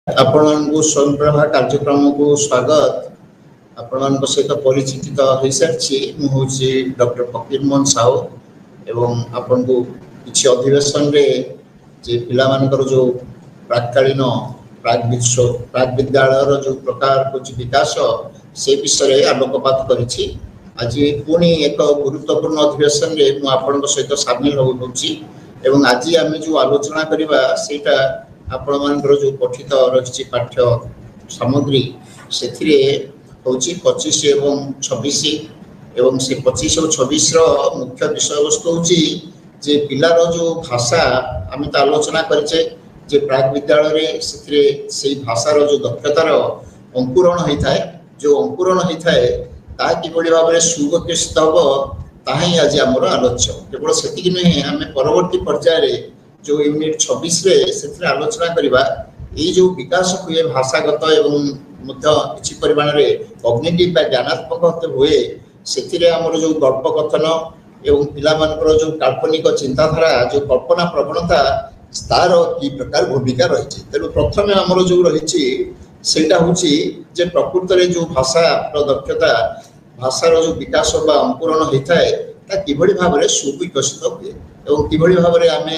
ଆପଣଙ୍କୁ ସ୍ୱୟଂପ୍ରଭା କାର୍ଯ୍ୟକ୍ରମକୁ ସ୍ୱାଗତ। ଆପଣମାନଙ୍କ ସହିତ ପରିଚିତ ହୋଇସାରିଛି। ମୁଁ ହେଉଛି ଡକ୍ଟର ଫକୀର ମୋହନ ସାହୁ ଏବଂ ଆପଣଙ୍କୁ କିଛି ଅଧିବେଶନରେ ଯେ ପିଲାମାନଙ୍କର ଯେଉଁ ପ୍ରାକ୍କାଳୀନ ପ୍ରାକ୍ ବିଦ୍ୟାଳୟର ଯେଉଁ ପ୍ରକାର ହେଉଛି ବିକାଶ ସେ ବିଷୟରେ ଆଲୋକପାତ କରିଛି। ଆଜି ପୁଣି ଏକ ଗୁରୁତ୍ୱପୂର୍ଣ୍ଣ ଅଧିବେଶନରେ ମୁଁ ଆପଣଙ୍କ ସହିତ ସାମିଲ ହେଉଛି ଏବଂ ଆଜି ଆମେ ଯେଉଁ ଆଲୋଚନା କରିବା ସେଇଟା ଆପଣମାନଙ୍କର ଯେଉଁ ପଠିତ ରହିଛି ପାଠ୍ୟ ସାମଗ୍ରୀ ସେଥିରେ ହେଉଛି 25 ଏବଂ 26 ଏବଂ ସେ 25 ଓ 26ର ମୁଖ୍ୟ ବିଷୟବସ୍ତୁ ହେଉଛି ଯେ ପିଲାର ଯେଉଁ ଭାଷା ଆମେ ତ ଆଲୋଚନା କରିଛେ ଯେ ପ୍ରାକ୍ ବିଦ୍ୟାଳୟରେ ସେଥିରେ ସେଇ ଭାଷାର ଯେଉଁ ଦକ୍ଷତାର ଅଙ୍କୁରଣ ହୋଇଥାଏ, ଯେଉଁ ଅଙ୍କୁରଣ ହୋଇଥାଏ ତାହା କିଭଳି ଭାବରେ ସୁବିକଶିତ ହେବ ତାହା ହିଁ ଆଜି ଆମର ଆଲୋଚ୍ୟ। କେବଳ ସେତିକି ନୁହେଁ, ଆମେ ପରବର୍ତ୍ତୀ ପର୍ଯ୍ୟାୟରେ जो यूनिट 26 से आलोचना करवा ये जो विकास हुए भाषागत एवं किसी परिमाण में कॉग्निटिव ज्ञानात्मक हुए से जो गल्प कथन एवं पिलामानकर जो काल्पनिक चिंताधारा जो कल्पना प्रवणता तार कि प्रकार भूमिका रही। तेणु प्रथम आमर जो रही सेटा हूँ जे प्रकृत में जो भाषा दक्षता भाषार जो विकास बा अंकुरण होता है किभली भाव में सुविकसित हुए और किभली भाव में आम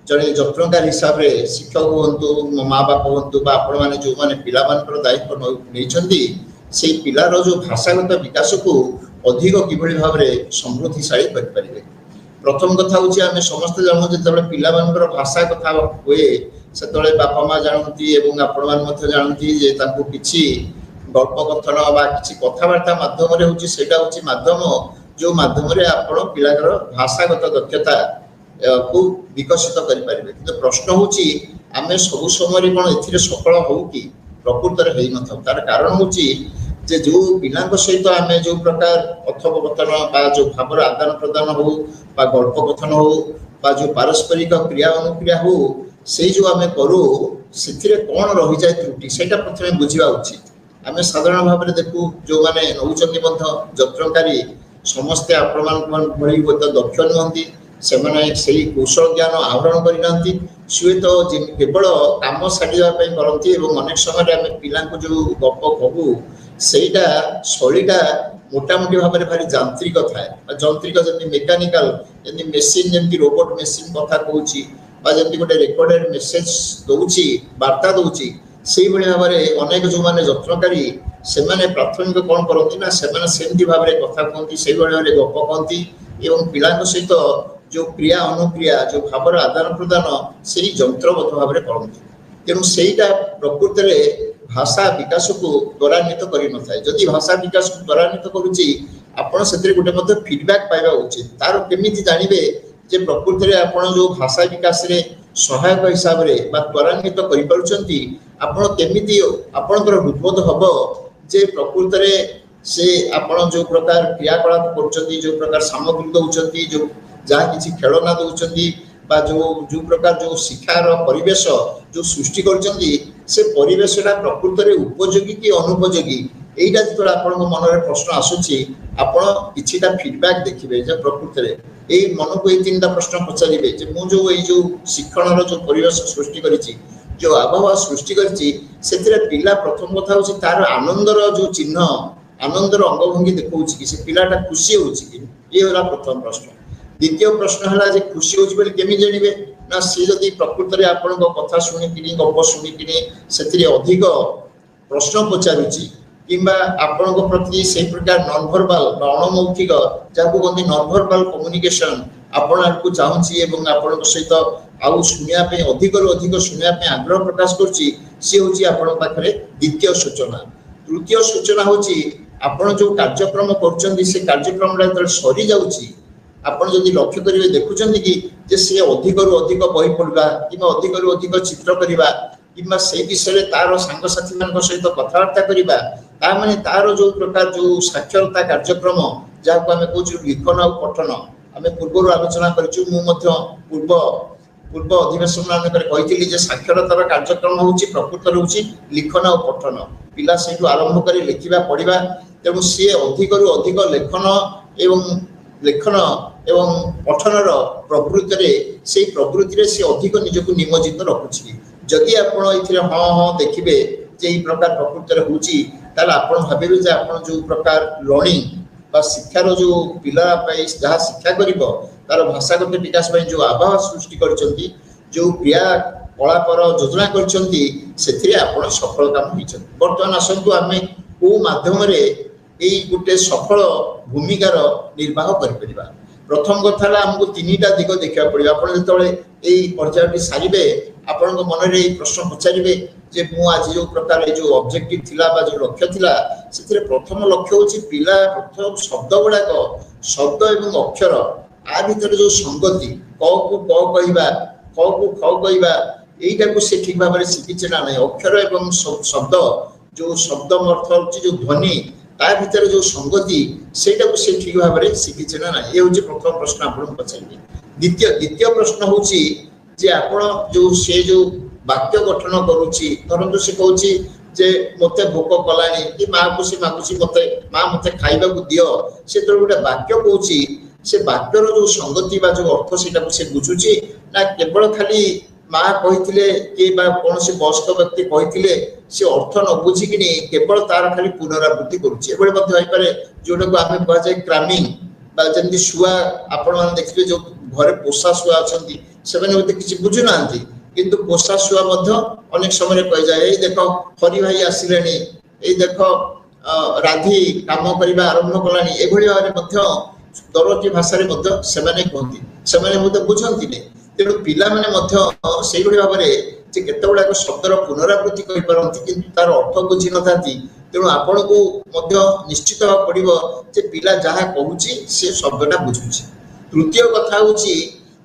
जड़े जत्नकार हिसाब से शिक्षक हूँ माँ बाप हूँ आपण मैंने जो मैंने पिला दायित्व नहीं से पिलार जो भाषागत विकास को अधिक किभली भाव में समृद्धिशाली करें। प्रथम कथा हूँ आम समस्त जानू जो पिला भाषा कथा हुए से बापा माँ जानती आपण मैंने जानती किसी गल्प कथन बा किसी कथबार्ता मध्यम हूँ माध्यम जो माध्यम आप पिलार भाषागत दक्षता को विकसित करें। कि प्रश्न हूँ आम सब समय कौन ए सफल हो कि प्रकृत में हो न तार कारण हूँ जो पिला सहित आम जो प्रकार कथोपकथन जो भाव आदान प्रदान हो गल्प कथन हो जो पारस्परिक क्रिया अनुक्रिया हो से जो आम करूँ से कौन रही जाए त्रुटि से प्रथम बुझा उचित। आम साधारण भाव में देखू जो मैंने नौ जत्नकारी समस्ते आपण दक्ष नुहति से कौशल ज्ञान आहरण करना सी तो केवल कम सारे करती अनेक समय आम पिला जो गप कहू सेटा शैलीटा मोटामोटी भाव में भारी यांत्रिक थाए यांत्रिक जमी मेकानिकाल जमी मेसीन जमी रोबोट मेसीन कथा कहूँ जमी गोटे रेकर्डेड मेसेज दूसरी वार्ता दूसरी से भाव में अनेक जो मैंने जत्नकारी से प्राथमिक कौन करती ना सेमती भाव में कथा कहती से भाव में गप कहती और पिला सहित जो क्रिया अनुक्रिया जो भावर आदान प्रदान से यंत्रबद्ध भाव में करती। तेणु सेटा प्रकृत में भाषा विकास को त्वरान्वित कर न था। जदि भाषा विकास को त्वरान्वित करुच्ची आपड़ से गोटे फीडबैक पाइबा उचित तार केमी जानवे जे प्रकृत में आप जो भाषा विकास रे सहायक हिसाब से त्वरान्वित करमी आपणकर हृदबोध हम जे प्रकृत में से आप जो प्रकार क्रियाकलाप कर जो प्रकार सामग्री दौरान जो जहाँ किसी खेलना दौरान जो प्रकार जो शिक्षार परिवेश जो सृष्टि से परिवेशटा प्रकृत में उपयोगी कि अनुपयोगी यहीटा जो आप मन में प्रश्न आसूसी आपटा फीडबैक देखिए जो प्रकृत में यही मन को ये 3टा प्रश्न पचारे जो शिक्षण जो परिवेश सृष्टि करी जो आबहावा सृष्टि करी पिला प्रथम कथा हूँ तार आनंदर जो चिन्ह आनंदर अंगभंगी देखा कि से पिलाटा खुशी हो ये प्रथम प्रश्न। द्वितीय प्रश्न है खुशी होमी जानवे ना सी जदि प्रकृत में आपण कथा शुणिकी गप शुणिकी से अधिक प्रश्न पचारुची किंबा आपण प्रति से प्रकार नॉन वर्बल अणमौखिक जहाँ कहते नॉन वर्बल कम्युनिकेशन आपण को चाहूँगी आपण सहित आउ शुणापी अधिक अधिक शुणापी आग्रह प्रकाश कर द्वितीय सूचना। तृतीय सूचना हूँ आपण जो कार्यक्रम कर कार्यक्रम सरी जाऊँगी आप लक्ष्य करेंगे देखुं कि सी अधिक अधिक बही पढ़ा कि अधिक अधिक चित्र करवा कि से विषय तार सांगसाथी मान सहित कथबार्ता करवा ताने तार जो प्रकार जो साक्षरता कार्यक्रम जहाँ को आम कह लिखन और पठन आम पूर्व आलोचना पूर्व पूर्व अधिवेशन कही साक्षरतार कार्यक्रम हूँ प्रकृत हूँ लिखन और पठन पिला से आरंभ कर लिखा पढ़ा तेणु सी अधिक अधिक लेखन एवं पठनर प्रवृत्ति से प्रवृत्ति से अधिक निजक निमज्जित रखुच्छी जदि आपण एथिरे हाँ हाँ देखिबे जे ई प्रकार प्रकृति रे होची ताले आपण भाबिबे जे आपण जो प्रकार लर्निंग बा शिक्षार जो पिला पाई जहाँ शिक्षा करिवो तार भाषागत विकास पाई जो आभाव सृष्टि करचंती जो क्रिया कलापर योजना करचंती सेथिरे आपण सफल काम हिचंती वर्तमान आसंतु आमे को माध्यम रे एई गुटे सफल भूमिकार निर्वाह करि परिबा प्रथम कथा आमको तीनटा दिग देखा पड़ो आप जो पर्यायटी सारे आपण मन में प्रश्न पचारे जे मु आज जो प्रकार जो ऑब्जेक्टिव थिला बा जो लक्ष्य थिला से प्रथम लक्ष्य होची पिला प्रथम शब्द गुड़ाक शब्द एवं अक्षर आ भीतर जो संगति क को क कहवा ख को ख कहवा यहीटा को से ठीक भाव में शिखिचे ना नहीं अक्षर एवं शब्द जो शब्द अर्थ होची जो ध्वनि ता भीतर जो संगति सेटा को से ठीक भाव में शिखिचे ना ये होची प्रथम प्रश्न आपन पचाइबे द्वितीय प्रश्न होची जे आपण जो से जो वाक्य गठन करूची परंतु से कहूची जे मते भोक कलानी कि मां को से मागुची मते मां मते खाइबा को दियो से तो गोटे वाक्य कहूची से वाक्यर जो संगति बा जो अर्थ सेटा को से बुझुची ना केवल खाली मां कहिथिले कि बा कोनसी वयस्क व्यक्ति कहिथिले से अर्थ न बुझी कि केवल तार खाली पुनरावृत्ति करूची एबे मध्ये होई पारे जोटा को आमे कहै छै क्रामिंग बा जंदी शुआ आपण मान देखिबे जो घरे पोषा शुआ अछंती सेबने होते किछि बुझु नांती किंतु पोषा शुआ मध्ये अनेक समय कहि जाय ए देखो हरि भाई आसिलेनी ए देखो राधी काम करिबा आरंभ कलानी एभଳି भाबरे मध्ये दरती भाषा रे मध्ये सेमाने कहंती सेमाने मध्ये बुझंती ने तेणु पिला माने मध्ये सेही भଳି भाबरे जे केते गुडा शब्दर पुनरावृत्ति करि परंती किंतु तार अर्थ बुझि नथांती तेणु आपण को मध्ये निश्चित हो पड़िबो जे पिला जहा कहूची से शब्दटा बुझुची तृतीय कथा होची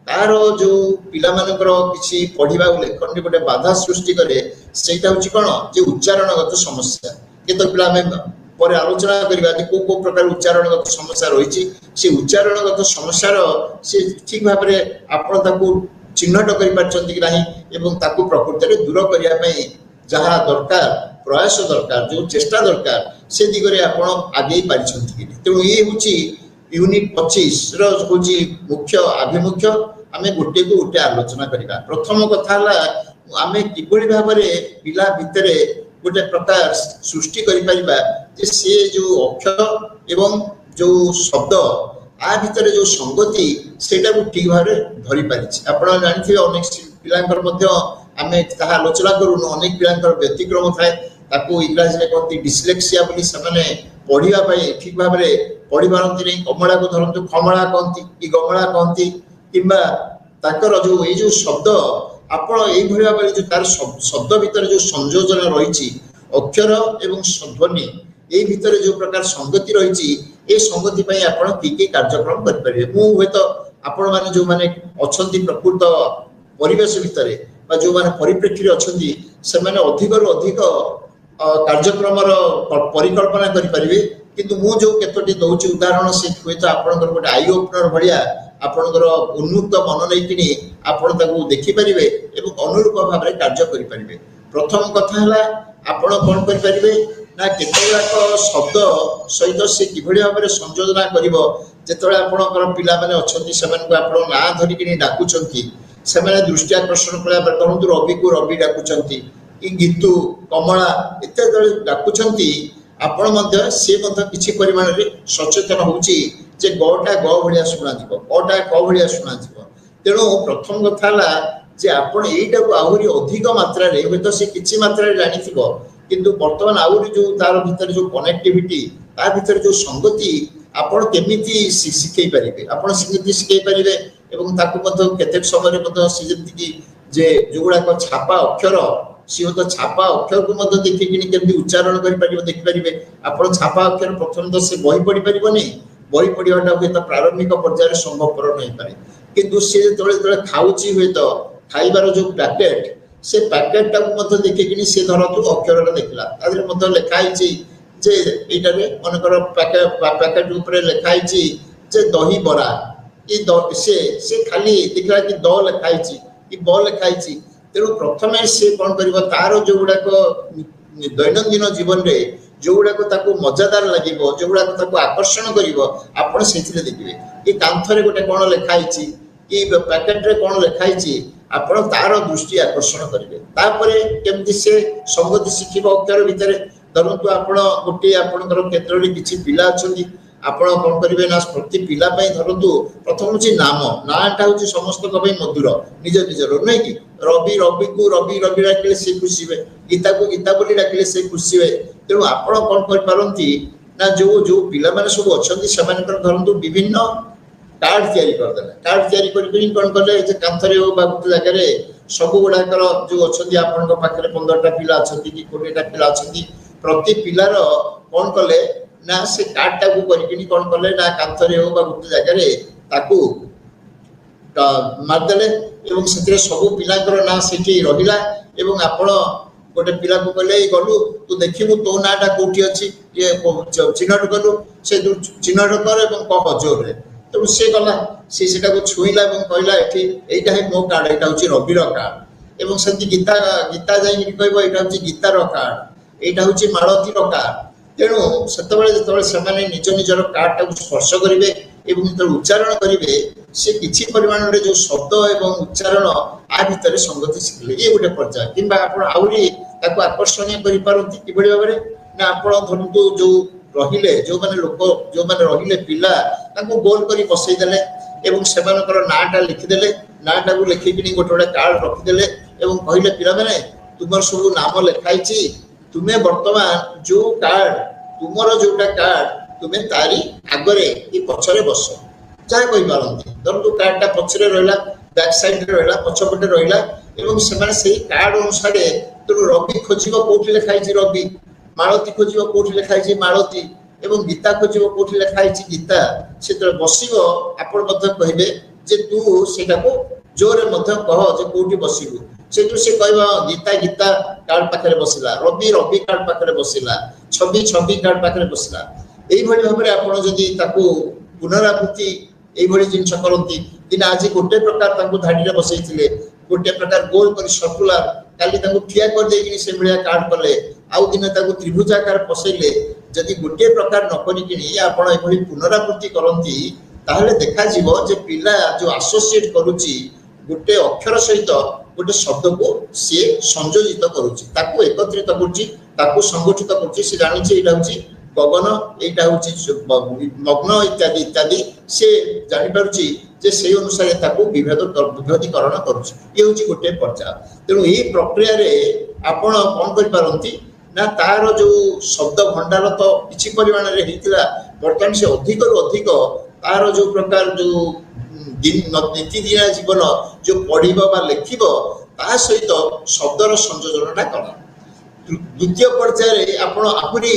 तार जो पिला मानकर किछि पढिबा लेखन रे गोटे बाधा सृष्टि करे सेटा होची कोन जे उच्चारणगत समस्या केतो पिला में पर आलोचना करबा जे को प्रकार उच्चारणगत समस्या रहिछि से उच्चारणगत समस्या रो से ठीक भाव रे आपण ताकू चिन्हट करि परछंती कि नाही एवं ताकू प्रकृति रे दूर करिया पई जहा दरकार प्रयास दरकार जो चेष्टा दरकार से दिगरे आपण आगे पारिछंती कि तेणु ये होची यूनिट 25 रो होची मुख्य आभिमुख्य आमे गोटे को गोटे आलोचना करिबा प्रथम कथा हला आमे किबळी भाव रे पिला भितरे गोटे प्रकार सृष्टि करि परिबा जे से जो अक्षर एवं जो शब्द आ भितरे जो संगति सेटा को ठीक भाव रे धरि पारिछि आपण जानिथिबे अनेक पिलांकर मध्ये आमे ताहा आलोचना करू अनेक पिलांकर व्यतिक्रम थाए ताको इंग्लिश रे कहती डिस्लेक्सिया बोली सने पढिबा पई ठीक भाव रे पढि पारंती नै कमला को धरंतु खमला कहंती कि गमला कहंती किबा ताकर जो ए जो शब्द आपण एई भଳି भाबरे जो तार शब्द भीतर जो संयोजन रहिछि अक्षर एवं ध्वनि ए भीतर जो प्रकार संगति रहिछि ए संगति पई आपण की कार्यक्रम कर परिबे मु होय तो आपण माने जो माने अछंती प्रकृत परिवेश भीतर बा जो माने परिप्रेक्षी रे अछंती से माने अधिक रो अधिक कार्यक्रम रो परिकल्पना करि परिबे किंतु मु जो केतोटी दउची उदाहरण से होय तो आपनकर गोटे आई ओपनर भलिया आपनकर उन्मुक्त मन नै किनी आपन ताकू देखि परिबे एवं अनुरूप भाव रे कार्य करि परिबे प्रथम कथा हला आपण कोन करि परिबे ना केतोलाक शब्द सहित से किभଳି भाव रे संयोजन करिवो जेतोला आपनकर पिला माने अछंती सेमान को आपण ना धरि किनी डाकुचंती सेमाने दृष्टि आकर्षण कला पर कहंतु रवि को रवि डाकुचंती कि गीतु कमला इत्यादि डाकुचंती आपण मध्ये से मध्ये किछि परिमाण रे सचेतन होउची जे गटा ग भलिया सुना दिबो गटा क भलिया सुना दिबो तेणु प्रथम कथा हला जे आपण एटा को आहुरी अधिक मात्रा रे होय तो से किछि मात्रा रे जानि थिबो किंतु वर्तमान आहुरी जो तार भीतर जो कनेक्टिविटी ता भीतर जो संगति आपण केमिति सिखै परिबे आपण सिखै सिखै परिबे एवं ताकू मध्ये केते समय रे मध्ये से जेति कि जे जोगुडा को छापा अक्षर सिओ तो छापा अक्षर को मध्ये देखि किनि केमि उच्चारण करि परिबो देखि परिबे आपण छापा अक्षर प्रथम तो से बही पढि परिबो नै बही पढिवाटा होय तो प्रारंभिक पर्याय रे संभवपर नै पारे किंतु से तळे तळे खाउची होय तो खाइबार जो पैकेट से पैकेट टा को मध्ये देखि किनि से धरतु अक्षर रे देखला तादरे मध्ये लेखाई छी जे एटा रे मनकर पैकेट ऊपर लेखाई छी जे दही बरा ई से खाली देखला कि द लेखाई छी ई ब लेखाई छी तेणु प्रथमे से कौन करिवो तार जो गुडा को दैनंदिन जीवन रे जो गुडा को ताको मजादार लागिवो जो गुडा को ताको आकर्षण करिवो आपण सेथिले देखिबे कि कांथरे गोटे कोन लेखाई छी कि पैकेट रे कौन लिखाई आपण तार दृष्टि आकर्षण करेंगे तापरे केमती से संगति शिखिबा अक्षर भितर धरतु आपण गोटे आपणकर क्षेत्र रे किछि पिला अछंती आपण कोन करिवे ना प्रति पिला पई धरतु प्रथम होची नाम नाटा होची समस्त को पई मधुर निज निजर नै कि रवि रवि को रवि रवि डाकिले से खुशीबे गीता को गीता बोली डाकिले से खुशीबे तेणु आपण कोन कर पारंती ना जो जो पिला माने सब अछंती समानकर धरतु विभिन्न कार्ड तैयारी कर देला कार्ड तैयारी करी कोन करले जे कांथरे हो बाबू जगह रे सब गुडाकर जो अछंती आपण को पाखरे 15टा पिला अछंती कि 20टा पिला अछंती प्रति पिलार कोन कले ना से कार्ड टा को करिकिनी कोन करले ना कांथरे हो बाबू जगह रे ताकू मार देले एवं सेते सब पिलाकर ना सेठी रहिला एवं आपण गोटे पिला को कहले गलु तू देखिबु तो नाटा कोठी अछि ये चिन्हट कलु से चिन्हट कर एवं कह जोर रे तो से गला से सेटा को छुईला एवं कहला एठी एटा है मो कार्ड एटा होची रविर कार्ड एवं सेति गीता गीता जाई कहबो एटा होची गीतार कार्ड एटा होची मालती रो कार्ड तेणु सेतबेले जेतबेले सेमाने निज निजर कार्ड टा स्पर्श करिवे एवं जेतबेले उच्चारण करिवे से किछि परिमाण रे जो शब्द एवं उच्चारण आ भितरे संगति शिखले ए गोटे पर्याय किबा आपण आउरी ताको आकर्षणीय करि पारंती किबळी भाबरे ना आपण धरतु जो रहिले जो माने लोक जो माने रहिले पिला ताको गोल करी बसई देले एवं सेमानकर नाटा लिखि देले नाटा को लिखि किनी गोटे गोटे कार्ड रखि देले एवं कहिले पिला माने तुमर सब नाम लिखाई छी तुमे वर्तमान जो कार्ड तुमर जोटा कार्ड तुमे तारी आगरे ई पछरे बस चाहे कहि पारंती धरतु कार्डटा पछरे रहला बैक साइड रे रहला पछपटे रहला एवं सेमाने सेही कार्ड अनुसार तो रवि खोजिबो कोठी लिखाई छी रवि मालती खोजिबो कोठी लिखाई छी मालती एवं गीता खोजिबो कोठी लिखाई छी गीता से तो बसिबो आपण मध्य कहिबे जे तू सेटा को जोरे मध्य कह जे कोठी बसिबो से जो से कहबा गीता गीता कार्ड पाखरे बसिला रवि रवि कार्ड पाखरे बसिला छवि छवि कार्ड पाखरे बसिला एई भली भाबरे आपण जदी ताको पुनरावृत्ति एई भली जिंस करंती दिन आज गोटे प्रकार ताको धाडी रे बसैथिले गोटे प्रकार गोल कर सर्कुलर काली ताको ठिया कर देगिनी से मिलिया कार्ड करले आउ दिन ताको त्रिभुजाकार पसैले जदी गोटे प्रकार न करी किनी आपण एई भली पुनरावृत्ति करंती ताहले देखा जीवो जे पिला जो एसोसिएट करूची गोटे अक्षर सहित गोटे शब्द को से संयोजित करूची ताको एकत्रित करूची ताको संगठित करूची से जानि छी एटा होची गगन एटा होची मग्न इत्यादि इत्यादि से जानि पारुची जे से अनुसार ताको विभेदीकरण करूची ये होची गोटे पर्याय तेणु एही प्रक्रिया रे आपण कोन करि पारंती ना तार जो शब्द भंडार तो किछि परिमाण रे हितला वर्तमान से अधिक रु अधिक तार जो प्रकार जो नीति दिना जीवन जो पढ़िबो बा लिखिबो ता सहित शब्दर संयोजनटा करा द्वितीय पर्याय रे आपण आपुरी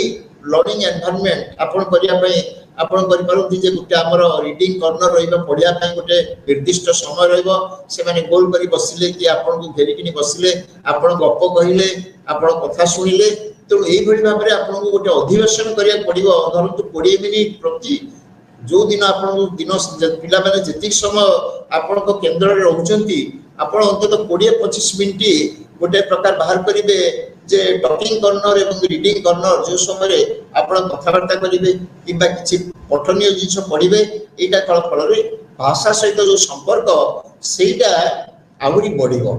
लर्निंग एनवायरनमेंट आपण करिया पई आपण करि पारंती जे गुटे हमर रीडिंग कॉर्नर रहिबा पढिया पई गुटे निर्दिष्ट समय रहिबो से माने गोल करी बसिले कि आपण को घेरि किनी बसिले आपण गप्प कहिले आपण कथा सुनिले तो एई भली भाबरे आपण को गुटे अधिवेशन करिया पडिबो धरतु 20 मिनिट प्रति जो दिन आपण दिन पिला माने जति समय आपण को केंद्र रे रहउचंती आपण अंतत 20-25 मिनिट गोटे प्रकार बाहर करिवे जे टॉकिंग कॉर्नर एवं रीडिंग कॉर्नर जो समय आपण कथा वार्ता करिवे किबा किछि पठनीय जिंस पढिवे एटा कल फल रे भाषा सहित जो संपर्क सेटा आउरी बढ़िबो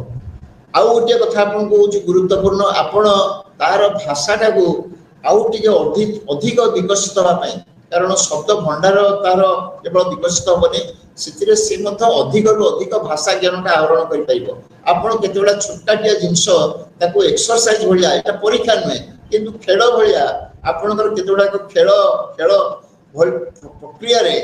आउ गोटे कथा आपण को गुरुत्वपूर्ण आपण तार भाषाटा को आउ टिके अधिक विकसित होबा पई कारण शब्द भंडार तार केवल विकसित होबने सिथिरे से मत अधिक रु अधिक भाषा ज्ञानटा आवरण करि पाइबो आपण केतेबेला छोटाटिया जिंस ताको एक्सरसाइज भलिया एटा परीक्षा नय किंतु खेल भलिया आपनकर केतेबेला खेल खेल प्रक्रिया रे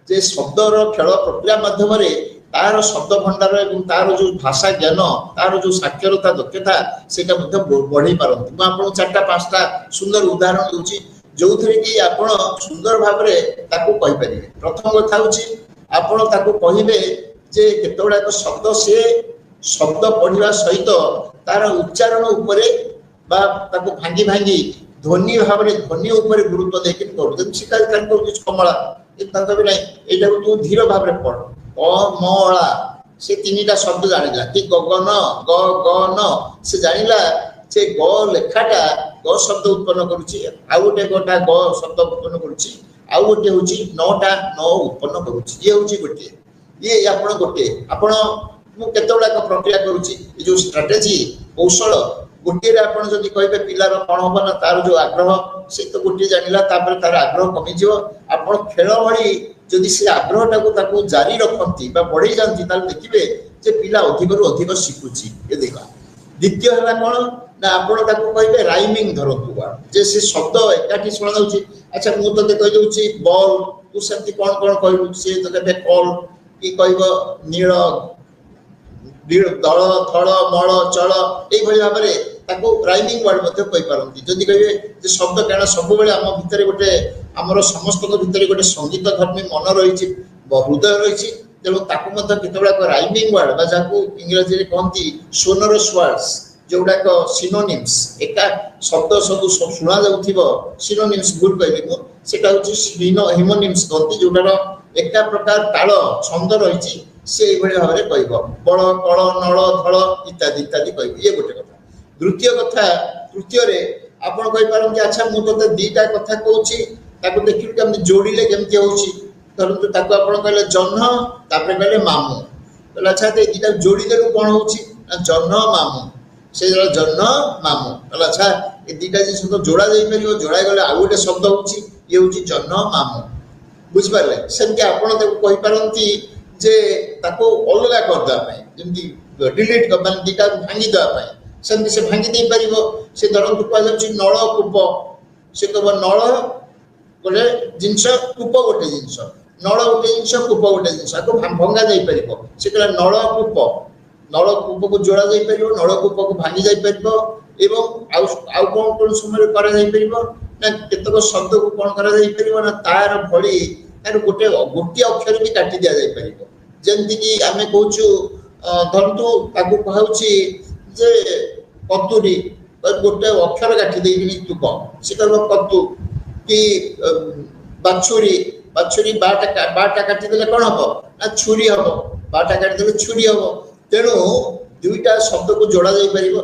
जे शब्दर खेल प्रक्रिया माध्यम रे तार शब्द भंडार एवं तार जो भाषा ज्ञान तार जो साक्षरता दक्षता सेटा मध्य बढ़ी पारंती म आपन चारटा पांचटा सुंदर उदाहरण दूची जो थरे कि आपण सुंदर भाव रे ताको कहि परिबे प्रथम कथा होची आपण ताको कहिबे जे केतोडा को शब्द से शब्द पढिबा सहित तार उच्चारण उपरे बा ताको भांगी भांगी ध्वनि भाव रे ध्वनि उपरे गुरुत्व देके करू जब शिकायत कर करू कमला इतना तो भी नहीं एटा तू धीर भाव रे पढ कमला से तीनटा शब्द जानिला कि गगन ग गन से जानिला से ग लेखाटा ग शब्द उत्पन्न करूची आ गोटे गोटा ग शब्द उत्पन्न करूची आ गोटे होची नौटा न उत्पन्न करूची ये होची गोटे ये आपण गोटे आपण मु केतोला का प्रक्रिया करूची ए जो स्ट्रेटजी कौशल गोटे रे आपण जदी कहबे पिलार कोन होबा ना तार जो आग्रह से तो गोटे जानिला तापर तार आग्रह कमी जिवो आपण खेल भली जदी से आग्रह टाको ताको जारी रखंती बा बढ़ी जानती ताल देखिबे जे पिला अधिक रु अधिक शिखुची ए देखा द्वितीय हला कोन ना आपण ताको कहबे राइमिंग धरतु बा जे से शब्द एकाठी सुना जाउची अच्छा मु तो कहि दउची बॉल तू सेंती कोन कोन कहलु से तो कहबे कॉल की कहबो नील दल थल मल चल ये भाव में ताको राइमिंग वर्ड मध्य कहि पारंती जदि कहबे जे शब्द कारण सब बेले हम भितर गोटे हमर समस्त भितर गोटे संगीत धर्मी मन रहिछि हृदय रहिछि तेणु ताको मध्य केतबेला को राइमिंग वर्ड बा जाको इंग्लिश रे कहंती सोनरस वर्ड्स जोडाक सिनोनिम्स एका शब्द सब सुना जाउथिबो सिनोनिम्स भूल कहबे को सेटा होछि हिमोनिम्स कहंती जोडार एका प्रकार ताल छंद रहिछि से भाई भाव में कह बड़ कल नल धल इत्यादि इत्यादि कह ये गोटे कथा द्वितीय कथा तृतीय रे आपण कहि पारंती अच्छा मु तो दीटा कथा कहूची ताको देखिलु केमति जोड़िले केमति होउची परंतु ताको आपण कहले जन्ह तापर कहले मामू कहले अच्छा ते दीटा जोड़ी देलु कोन होउची जन्ह मामू से जन्ह मामू कहले अच्छा ए दीटा जे सब जोड़ा जाई परियो जोड़ा गले आ गोटे शब्द होउची ये होउची जन्ह मामू बुझ पारले सेमति आपण ताको कहि पारंती जे ताको अलगा कर दा पय जेंति डिलीट कर मान दीटा भांगी दा पय सेमति से भांगी दे परिबो से धरन को जाउची नळ कूप से कहबो नळ गोटे जिंस कूप गोटे जिंस नळ गोटे जिंस कूप गोटे जिंस को भंगा जाई परिबो से कहला नळ कूप को जोड़ा जाई परिबो नळ कूप को भांगी जाई परिबो एवं आउ कोन समय करा जाई परिबो ना केतक शब्द को कोन करा जाई परिबो ना तार भली तार गोटे गोटे अक्षर भी काटी दिया जाई परिबो जेंति कि आमे कहूछु धरतु ताकू कहउची जे कतुरी गोटे अक्षर काटी देइनी तू को से कहबो कतु कि बाछुरी बाछुरी बाटा काटी देले कोन हबो ना छुरी हबो बाटा काटी देले छुरी हबो तेनु दुईटा शब्द को जोड़ा जाई परिबो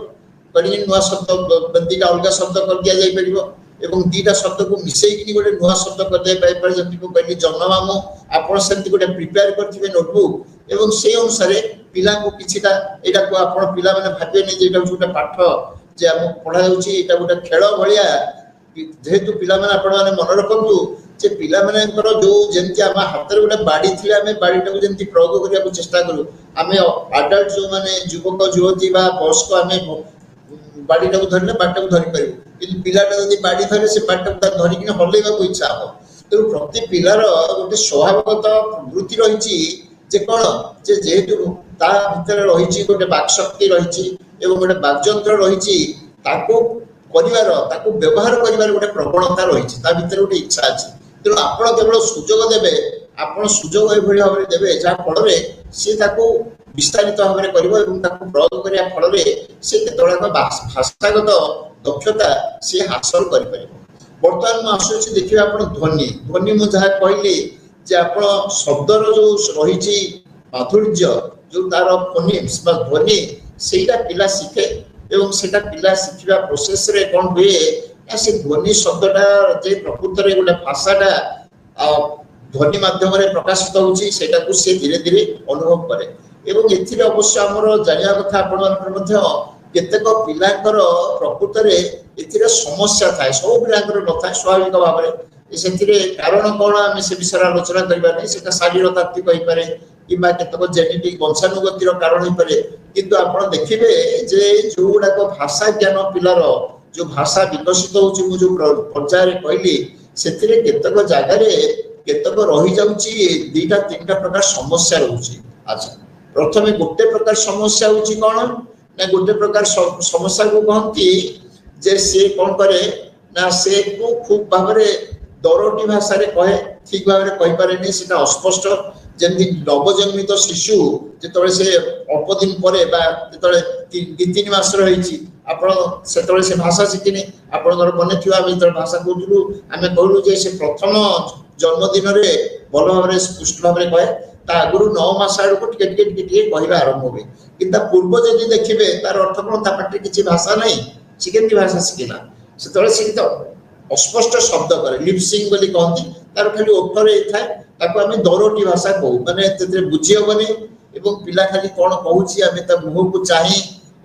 कनी नुवा शब्द बंदीटा अलगा शब्द कर दिया जाई परिबो एवं दीटा शब्द को मिसई कि गोटे नुवा शब्द कर दे पाइ पर जति को कहली जन्ममामु आपण सेंति गोटे प्रिपेयर करथिबे नोटबुक एवं से अनुसार पिला को किछिटा एटा को आपण पिला माने भाबे नै जे एटा गोटे पाठ जे हम पढा जाउची एटा गोटे खेल भलिया जेहेतु पिला माने आपण माने मन रखंतु जे पिला माने कर जो जेंति हम हाथ रे गोटे बाडी थिले हम बाडीटा को जेंति प्रयोग करिया को चेष्टा करू हम अडल्ट जो माने युवक युवती बा बयस्क हम बाडीटा को धरले बाडीटा को धरि परिबो कि पिलाटा जदि बाडी धरे से बाडीटा धरि कि हल्लेबा को इच्छा हो तो प्रति पिलार गोटे स्वभावगत वृत्ति रहिछि जे कोन जे जेहेतु ता भितर रहिछि गोटे बाक शक्ति रहिछि एवं गोटे बाकयंत्र रहिछि ताको परिवार ताको व्यवहार करिवार गोटे प्रवणता रहिछि ता भितर गोटे इच्छा अछि तेणु आपण केवल सुजोग देबे आपण सुजोग ए भली भाबरे देबे जा फल रे से ताको विस्तारित भाव में करिवो एवं ताको प्रयोग करिया फल रे से केतोला भाषागत दक्षता से हासिल करि परिबो वर्तमान म आसुछि देखिबा आपण ध्वनि ध्वनि मु जहा कहली जे आपण शब्दर जो रहिछि माधुर्य जो तार फोनिम्स बा ध्वनि सेटा पिला शिखे एवं सेटा पिला शिखिबा प्रोसेस रे कोन हुए से ध्वनि शब्दटा जे प्रकृत रे गोटे भाषाटा ध्वनि माध्यम रे प्रकाशित होछि सेटा को से धीरे धीरे अनुभव करे एवं एथिरे अवश्य हमर जानिया कथा आपण मध्य केतेक पिलांकर प्रकृत रे एथिरे समस्या थाए सब पिलांकर न थाए स्वाभाविक भाव रे सेथिरे कारण कोन हम से विषय आलोचना करबा नै सेटा शारीरतात्विक होई पारे किबा केतेक जेनेटिक वंशानुगतिर कारण होई पारे किंतु आपण देखिबे जे जोडा को भाषा ज्ञान पिलार जो भाषा विकसित होछि मु जो पर्याय रे कहली सेथिरे केतेक जागा रे केतेक रहि जाउची दीटा तीनटा प्रकार समस्या रहउची अच्छा प्रथमे गोटे प्रकार समस्या होछि कोन ना गोटे प्रकार समस्या को कहंती जे से कोन करे ना से को खूब भाबरे दरोटी भाषा रे कहे ठीक भाबरे कहि पारे नै सेटा अस्पष्ट जेमि नवजन्मित शिशु जेतळे से अल्प दिन परे बा जेतळे 3 मास रहिछि आपण सेतळे से भाषा शिखिने आपनकर मने थिवा भीतर भाषा कहउलु आमे कहलु जे से प्रथम जन्मदिन रे भलो भाबरे स्पष्ट भाबरे कहे ता गुरु 9 मास आड़ को टिके टिके टिके कहबा आरंभ होबे किंतु पूर्व जदि देखिबे तार अर्थ कोन ता पाटे किछि भाषा नै सिकेंती भाषा सिकिला सेतळे से तो अस्पष्ट शब्द करे लिप सिंग बोली कहंती तार खाली ओठरे थाए ताको आमे दरोटी भाषा कहू माने तेरे बुझी होबनी एवं पिला खाली कोन कहूची आमे ता मुह को चाहि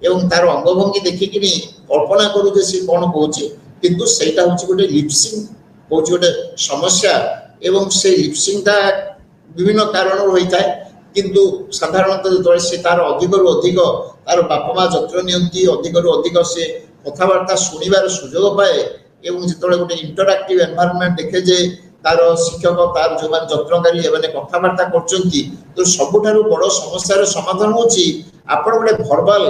एवं तार अंगभंगी देखि किनी कल्पना करू जे से कोन कहूची किंतु सेटा होची गोटे लिपसिंग होची गोटे समस्या एवं से लिपसिंग ता विभिन्न कारण होइताय किंतु साधारणतः जो से तार अधिक रु अधिक तार बापा माँ जत्न नियंती अधिक रु अधिक से कथबार्ता शुणिबार सुजोग पाए एवं जितने गोटे इंटरएक्टिव एनवायरनमेंट देखे जे तार शिक्षक तार जो मान जत्नकारी एवं कथबार्ता करचंती तो सबुठारु बड़ समस्या समाधान होची आपण गोटे भर्बल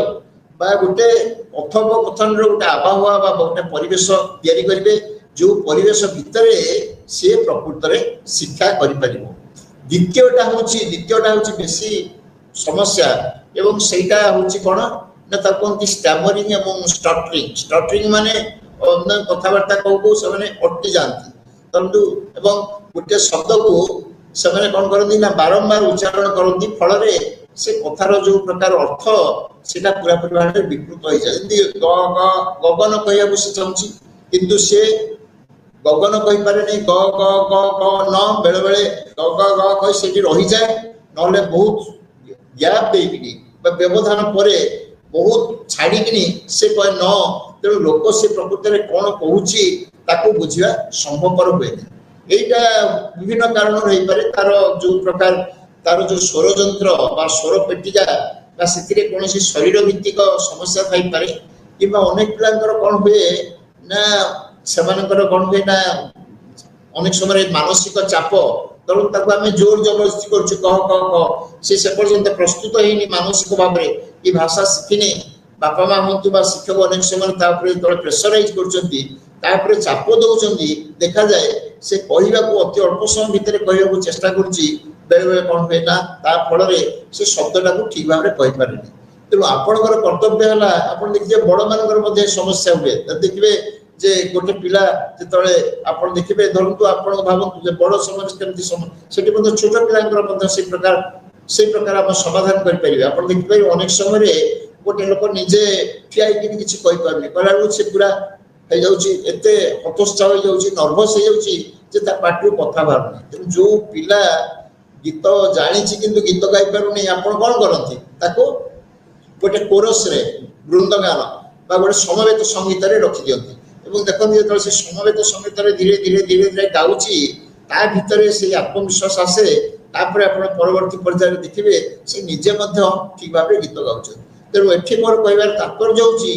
बा गोटे कथोपकथन रो गोटे आबहावा बा गोटे परिवेश तैयारी करिवे जो परिवेश भितरे से प्रकृत रे शिक्षा करि परिबो द्वितीयटा होची बेसी समस्या एवं सेटा होची कोन ना ता कोनती स्टैमरिंग एवं स्टटरिंग माने कथबार्ता कहू से माने अटकी जाती परंतु एवं गोटे शब्द को से माने कोन करंदी ना बारंबार उच्चारण करंदी फल रे से कथार जो प्रकार अर्थ सेटा पूरा पूरी विकृत हो जाय जंदी गगन कहया से चाहूची किंतु से गगन कहि पारे नहीं ग ग ग ग न बेले बेले ग ग ग कहि सेठी रहि जाय नले बहुत गैप देइकिनी बा व्यवधान परे बहुत छाड़ी किनी से कहे न तेणु लोक से प्रकृत रे कोन कहूची ताको बुझिया संभवपर हुए एटा विभिन्न कारण रही पारे तार जो प्रकार तार जो स्वर यंत्र बा स्वर पेटिका बा सेतिरे कोनोसी शरीर भित्तिक समस्या थाई पारे किबा अनेक पिलांकर कोन हुए ना सेमानकर कोन हुए ना अनेक समय मानसिक चाप तेणु ताको आमे जोर जबरदस्ती करछु कह कह कह से पर्यंत प्रस्तुत हेनी मानसिक भाव रे ई भाषा शिखिने बापा माँ हंतु बा शिक्षक अनेक समय तापरे तळे प्रेशराइज करचंती तापरे चाप दउचंती देखा जाए से कहिबा को अति अल्प समय भितर कहिबा को चेष्टा करछि बेले बेले कोन हुए ना ता फल रे से शब्दटा को ठीक भाव रे कहि पारेनी तेणु आपनकर कर्तव्य हला आपन देखिए बड़ मानकर मध्ये समस्या हुए देखिबे जे गोटे पिला जेतळे आपण देखिबे धरंतु आपण भाबंतु जे बड़ समाज केमति सेठी मध्ये छोट पिलांकर मध्ये से प्रकार हम समाधान कर परिबे आपण देखिबे अनेक समय रे गोटे लोक निजे ठियाई कि किछि कहि परबे कला से पूरा हे जाउची एते हतोत्साह हो जाउची नर्वस हो जाउची जे ता पाटू कथा बारनी तेनु जो पिला गीत जानिछि किंतु गीत गाइ पारुनी आपण कोन करंती ताको गोटे कोरस रे वृंदगान बा गोटे समवेत संगीत रे रखि दियंती एवं देखन जे से समवेत संगीत रे धीरे धीरे धीरे धीरे गाउची ता भितरे से आत्मविश्वास आसे तापर आपण परवर्ती पर्याय देखिबे से निजे मध्य ठीक भाबे गीत गाउछ तेणु एठी मोर कहबार तात्पर्य होउची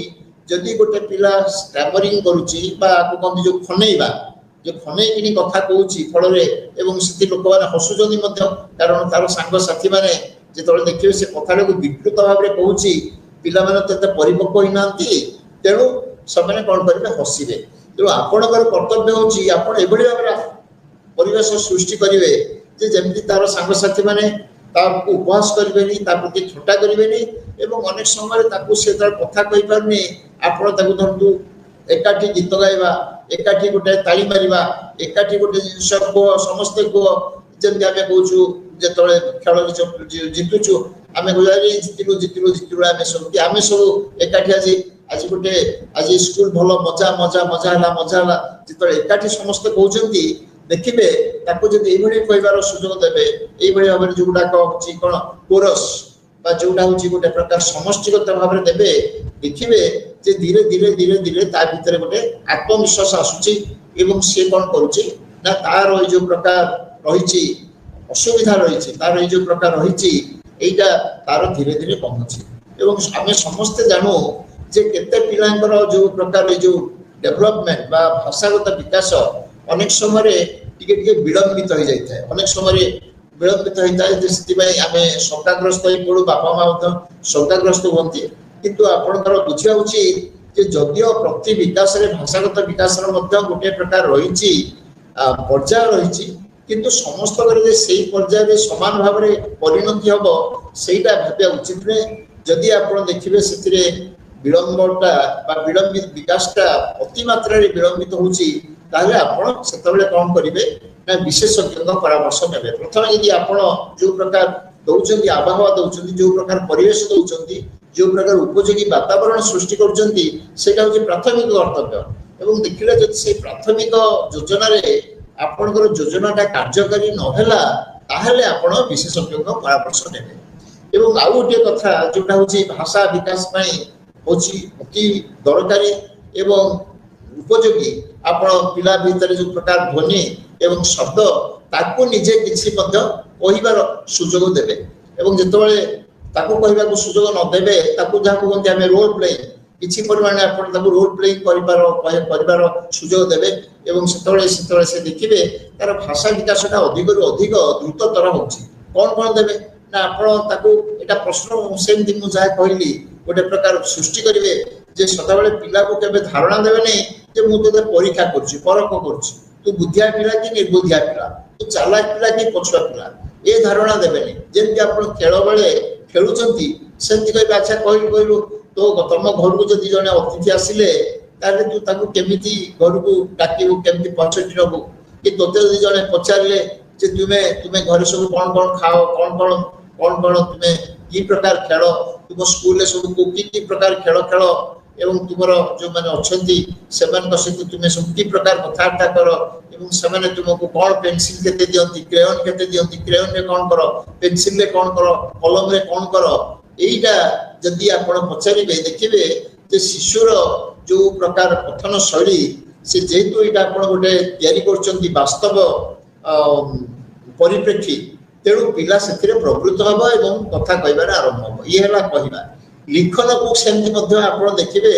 जदि गोटे पिला स्टैमरिंग करूची बा आकु कम जो खनै किनी कथा कहूची फल रे एवं सिति लोक माने हसुजनी मध्य कारण तार संग साथी माने जे तळे देखिबे से कथारे को विकृत भाबरे कहूची पिला माने तते परिपक्व हिनांती तेणु सबने कोन करिवे हसिबे तेणु आपणकर कर्तव्य होउची आपण एबडी भाबरे परिवेश सृष्टि करिवे जे जेमति तार संग साथी माने ताको उपहास करिवेनी ता प्रति छोटा करिवेनी एवं अनेक समय ताको से तार कथा कहि पारनी आपण ताको धरतु एकाठी गीत गाइबा एकाठी गोटे ताली मारिबा एकाठी गोटे जिंस को समस्त को जेमति आमे कहूछु जेतळे खेल जितुछु आमे गुजारी जितिलु आमे सब एकाठी आज गोटे आज स्कूल भलो मजा मजा मजा हला जेतळे एकाठी समस्त कहउचंती देखिबे ताको जदि एभଳି कहबार सुযোগ देबे एभଳି भाबरे जोडा कहउची कोन कोरस बा जोडा होची गोटे प्रकार समष्टिगत भाबरे देबे देखिबे जे धीरे धीरे धीरे धीरे ता भितरे गोटे आत्मविश्वास आसुची एवं से कोन करूची ना तार ओइ जो प्रकार रहिची असुविधा रहिची तार ओइ जो प्रकार रहिची एटा तार धीरे धीरे कमुची एवं आमे समस्त जानू जे केते पिलांकर जो प्रकार जो डेवलपमेंट बा भाषागत विकास अनेक समय टिके टिके विलंबित हो जाय अनेक समय विलंबित होता है जति भाई आमे शंकाग्रस्त होई पडू बापा मां मत शंकाग्रस्त होंती किंतु आपनकर बुझिया उचित जे जदियो प्रति विकास रे भाषागत विकास रो मध्य गोटे प्रकार रहिछि पर्याय रहिछि किंतु समस्त करे जे सेही पर्याय रे समान भाव रे परिणति हबो सेहीटा भाबे उचित रे जदि आपण देखिबे सेतिरे विलंबटा बा विलंबित विकासटा अति मात्रा रे विलंबित होउछि ताले आपण सेतबेले कोन करिवे ना विशेषज्ञ परामर्श नेबे प्रथम यदि आपण जो प्रकार दउचंती आबहावा दउचंती जो प्रकार परिवेश दउचंती जो प्रकार उपयोगी वातावरण सृष्टि करचंती सेटा होची प्राथमिक कर्तव्य एवं देखिले जदि से प्राथमिक योजना रे आपणकर योजनाटा कार्यकारी नहेला ताहले आपण विशेषज्ञ परामर्श नेबे। एवं आउ गोटे कथा जोटा होची भाषा विकास पई होची अति दरकारी एवं उपयोगी आपण पिला भीतर जो प्रकार ध्वनि एवं शब्द ताकू निजे किछि मध्य कहिबार सुजोग देबे एवं जेतबेले ताकू कहिबा को सुजोग न देबे ताकू जा को गंती हमें रोल प्ले किछि परिमाण आपण ताकू रोल प्ले करिबार सुजोग देबे एवं सेतबेले से देखिबे तार भाषा विकासटा अधिक रु अधिक द्रुततर होची कोन देबे ना आपण ताकू एटा प्रश्न सेमती मु जाय कहली गोटे प्रकार सृष्टि करिवे जे सदाबेले पिला को केबे धारणा देबे नै जे मु तते परीक्षा करछि परख करछि तू बुद्धिया पिला कि निर्बुद्धिया पिला तू चालाक पिला कि पछुआ पिला ए धारणा देबे नै जेंति आपण खेल बेले खेलुचंती सेंति कहबे अच्छा कहलु तो तम घर को जदि जने अतिथि आसिले ताले तू ताकू केमिति घर को डाकिबो केमिति पछटी रबो कि तोते जदि जने पचारले जे तुमे घर सब कोन खाओ कोन तुमे की प्रकार खेल तुम स्कूल सब की प्रकार खेल खेल एवं तुमर जो माने अछंती सेमन को सहित तुमे सब की प्रकार कथाटा कर एवं सेमने तुमको कोन पेंसिल केते दियंती क्रेयन रे कोन करो पेंसिल रे कोन करो कलम रे कोन करो एइटा जदि आपण पचारिबे देखिबे जे शिशुर जो प्रकार कथन शैली से जेतु एटा आपण गोटे तयारी करचंती वास्तव परिप्रेक्षी तेणु पिला से प्रवृत्त हम एवं कथा कहबार आरंभ हम ये कहवा लिखन को सेमती आप देखिए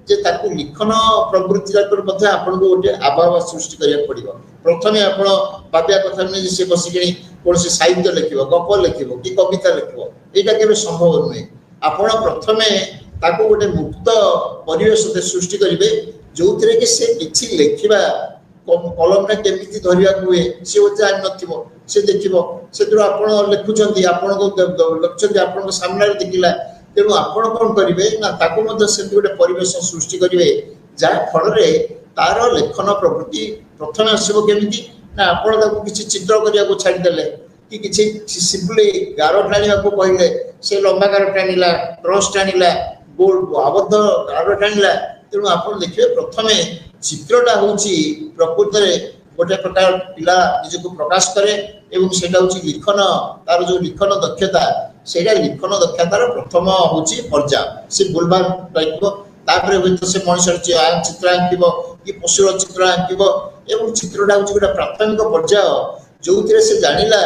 जे ताकू लिखन प्रवृत्ति आपन को गोटे आभाव सृष्टि करिया पड़िबो प्रथमे आपण भाबिया कथा नै से बसिकणी कोन से साहित्य लिखिबो गप लिखिबो कि कविता लिखिबो एटा केबे संभव नुहे आपण प्रथमे ताकू गोटे मुक्त परिवेश सृष्टि करिवे जोथिरे कि से किछि लिखिबा कलम रे केमिति धरिया हुए से ओ जान नथिबो से देखिबो सेतिर आपण लिखुचंती आपण को लिखुचंती आपण को सामने रे देखिला तेणु आपण कोन करिवे ना ताको मध्ये से गोटे परिवेश सृष्टि करिवे जा फल रे तार लेखन प्रवृत्ति प्रथम आसीबो केमिति ना आपण ताको किछि चित्र करिया को छाडी देले कि किछि सिंपली गारो टाणिया को कहिले से लंबा गारो टाणिला क्रॉस टाणिला गोल आबद्ध गारो टाणिला तेणु आपण देखिबे प्रथमे चित्रटा होची प्रकृति रे गोटे प्रकार पिला निजको प्रकाश करे एवं सेटा होची लिखन तार जो लिखन दक्षता सेटा लिखन दक्षतार प्रथम होची पर्याय से बोलबार लाइको तापरे होतो से मनुष्य चित्र आंकिबो कि पशुर चित्र आंकिबो एवं चित्रटा होची गोटे प्राथमिक पर्याय जोथिरे से जानिला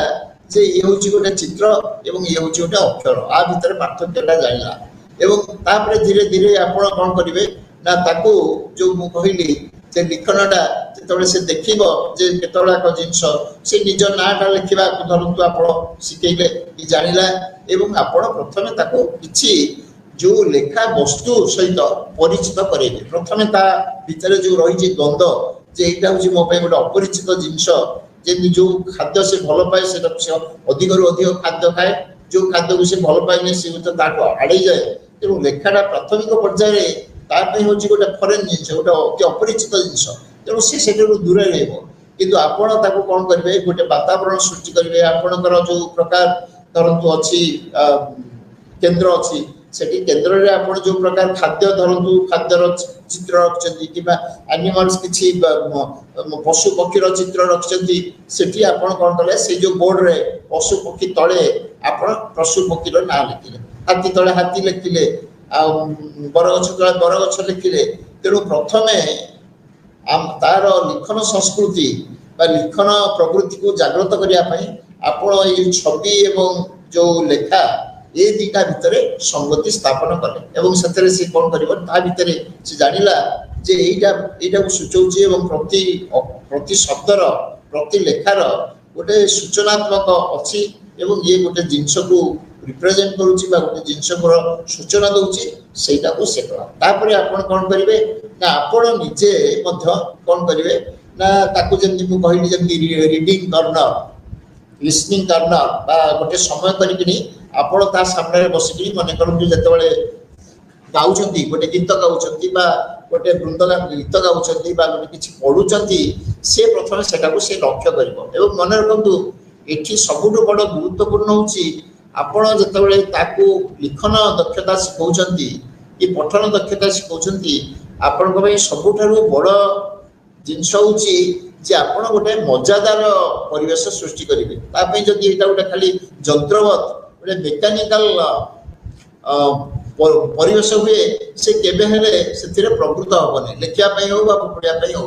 जे ये होची गोटे चित्र एवं ये होची गोटे अक्षर आ भीतर पार्थक्यटा जानिला एवं तापरे धीरे धीरे आपण कोन करिवे ना ताकू जो मु कहिली जे लिखनटा जेतबे से देखिबो जे केतला को जिंस से निज नाटा लिखिबा को धरंतु आपण सिकेइले कि जानिला एवं आपण प्रथमे ताकू किछि जो लेखा वस्तु सहित परिचित करेबे प्रथमे ता भीतर जो रही जे गंध जे एटा होची मो पे गोटे अपरिचित जिंस जे जो खाद्य से भलो पाए सेटा से अधिक रु अधिक खाद्य खाए जो खाद्य को से भलो पाए ने से तो ताको आडै जाए तेनु लेखाटा प्राथमिक पर्याय रे तापे होची गोटे फॉरेन जिंस गोटे अति अपरिचित जिंस तेणु से सेटू दूर रहबो किंतु आपण ताको कोन करबे गोटे वातावरण सृष्टि करबे आपणकर जो प्रकार धरंतु अछि केंद्र अछि सेठी केंद्र रे आपण जो प्रकार खाद्य धरंतु खाद्यर चित्र रखचंती किबा एनिमल्स किछि पशु पक्षी रो चित्र रखचंती सेठी आपण कोन करले से जो बोर्ड रे पशु पक्षी तळे आपण पशु पक्षी रो नाम लिखिले हाथी तळे हाथी लिखिले आ बरगछ तळे बरगछ लिखिले तेणु प्रथमे तार लिखन संस्कृति बा लिखन प्रवृत्ति को जागृत करिया पई आपण ए छवि एवं जो लेखा ए दीटा भितरे संगति स्थापन कले एवं सतरे से कोन करिवो ता भितरे से जानिला जे एटा को सूचौची एवं प्रति शब्दर प्रति लेखार गोटे सूचनात्मक अछि एवं ये गोटे जिंस को रिप्रेजेंट करूची बा गोटे जिंस को सूचना दउची सेटा को सेकला तापरे आपण कोन करिवे ना आपण निजे मध्य कोन करिवे ना ताकू जेंति मु कहिली जेंति रीडिंग कर्नर लिसनिंग कर्नर बा गोटे समय करिकनी आपण ता सामने रे बसिकरी मने करंतु जतबेले गाउचंती गोटे गीत गाउचंती बा गोटे वृंदगान गीत गाउचंती बा गोटे किछि पढुचंती से प्रथम सेटा को से लक्ष्य करिवो एवं मने रखंतु एठी सबुठु बड़ गुरुत्वपूर्ण होची आपण जतबेले ताकू लिखन दक्षता सिखौचंती ए पठन दक्षता सिखौचंती आपण को भाई सबुठारु बड़ जिंस होची जे आपण गोटे मजादार परिवेश सृष्टि करेंगे तापई जदि एटा गोटे खाली जंत्रवत गोटे मेकानिकल परिवेश हुए से केबे हेले सेथिरे प्रवृत्त हबनी लेखिया पई हो बा पढ़िया पई हो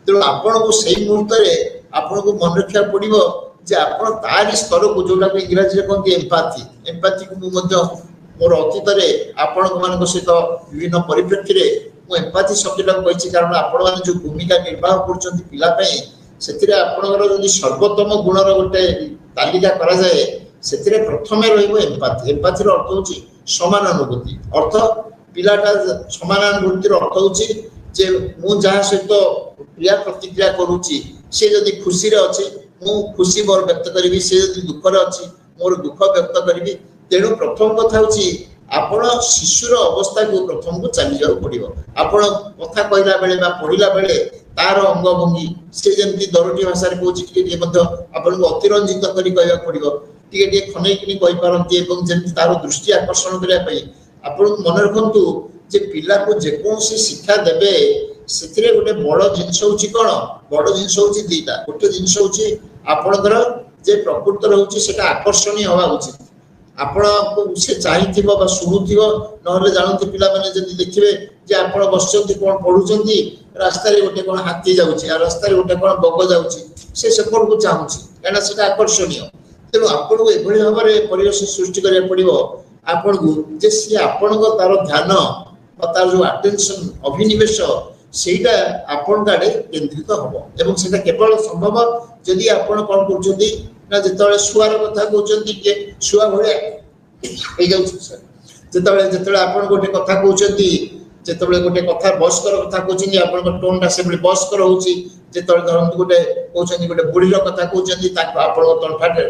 तेणु आपण को सही मुहूर्त रे आपण को मन रखा पड़िबो जे आपण तारी स्तर को जोटा को इंग्रजी रे कहते एम्पैथी को मु मध्य मोर अतीत रे आपण मान सहित विभिन्न परिप्रेक्षी रे मु एम्पैथी शब्दटा कहिछि कारण आपण मान जो भूमिका निर्वाह करछन्ती पिला पई सेथिरे आपणकर जदि सर्वोत्तम गुणर गोटे तालिका करा जाए सेथिरे प्रथमे रहइबो एम्पैथी रो अर्थ होछि समानानुभूति अर्थ पिलाटा समानानुभूतिर अर्थ होछि जे मु जहा सहित क्रिया प्रतिक्रिया करूछि से जदि खुशी रे अछि मु खुशी मोर व्यक्त करिवि से जदि दुख रे अछि मोर दुख व्यक्त करिवि तेणु प्रथम कथा होछि आपण शिशुर अवस्था को प्रथम को चली जाऊ पड़िबो आपण कथा कहला बेले बा पढिला बेले तार अंग भंगी से जेंति दरटी भाषा रे कहछि टिके मध्य आपण को अतिरंजित करी कहया पड़िबो टिके खनै किनी कहि पारंती एवं जेंति तार दृष्टि आकर्षण करिया पई आपण मन रखंतु जे पिला को जे कोन से शिक्षा देबे सेथिरे गोटे बड़ जिंस होछि कोन बड़ जिंस होछि दीटा गोटे जिंस होछि आपणकर जे प्रकृत रहउछि सेटा आकर्षणीय होवा उचित आपण को से चाहिथिबो बा सुनुथिबो नहले जानंती पिला माने जदि देखिबे जे आपण बसचंती कोन पढुचंती रास्ता रे गोटे कोन हाथी जाउछि आ रास्ता रे गोटे कोन बग जाउछि से सपोर्ट को चाहुछि काना सेटा आकर्षणीय तेनु आपण को एभଳି भाबरे परिवेश सृष्टि करिया पड़िबो आपण को जे सी आपण को तार ध्यान बा तार जो अटेंशन अभिनिवेश सेटा आपण गाडे केंद्रित हबो एवं सेटा केवल संभव जदि आपण कोन करचंती ना जेतले सुआर कथा कहउचंती के सुआ भळे ए जाउछ सर जेतले आपण गोटे कथा कहउचंती जेतले गोटे कथा बसकर कथा कहउचंती आपण को टोन ता सेबली बसकर होउची जेतले धरंत गोटे कहउचंती गोटे बुढीर कथा कहउचंती ताको आपण तंठाटे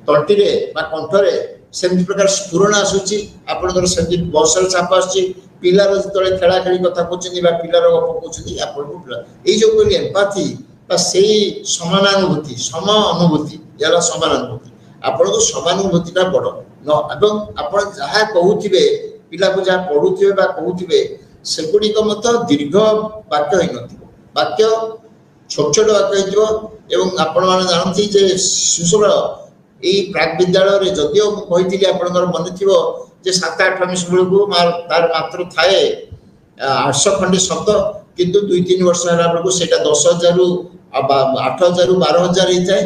तंटी रे बा कंठरे सेम प्रकार स्फुरण आसुची आपनकर सेमि बसर छाप आसी पिलार जेतले खेला खेली कथा कहउचंती बा पिलार गप कहउचंती आपण को ए जो कोली एम्पैथी से समानानुभूति सम अनुभूति यार समानानुभूति आपण को समानानुभूतिटा बड़ न एवं आपण जहा कहउथिबे पिला को जहा पढुथिबे बा कहउथिबे सेगुडी को मत दीर्घ वाक्य हि नथिबो वाक्य छोट छोट वाक्य हिजो एवं आपण माने जानथि जे शिशुर ए प्राक विद्यालय रे जदियो कहिथिली आपणकर मन थिबो जे 7-8 मिस बेलको तार मात्र थाए 800 खंडी शब्द किंतु 2-3 वर्ष हला बेलको सेटा 10,000 रु 8,000 रु 12,000 ही जाए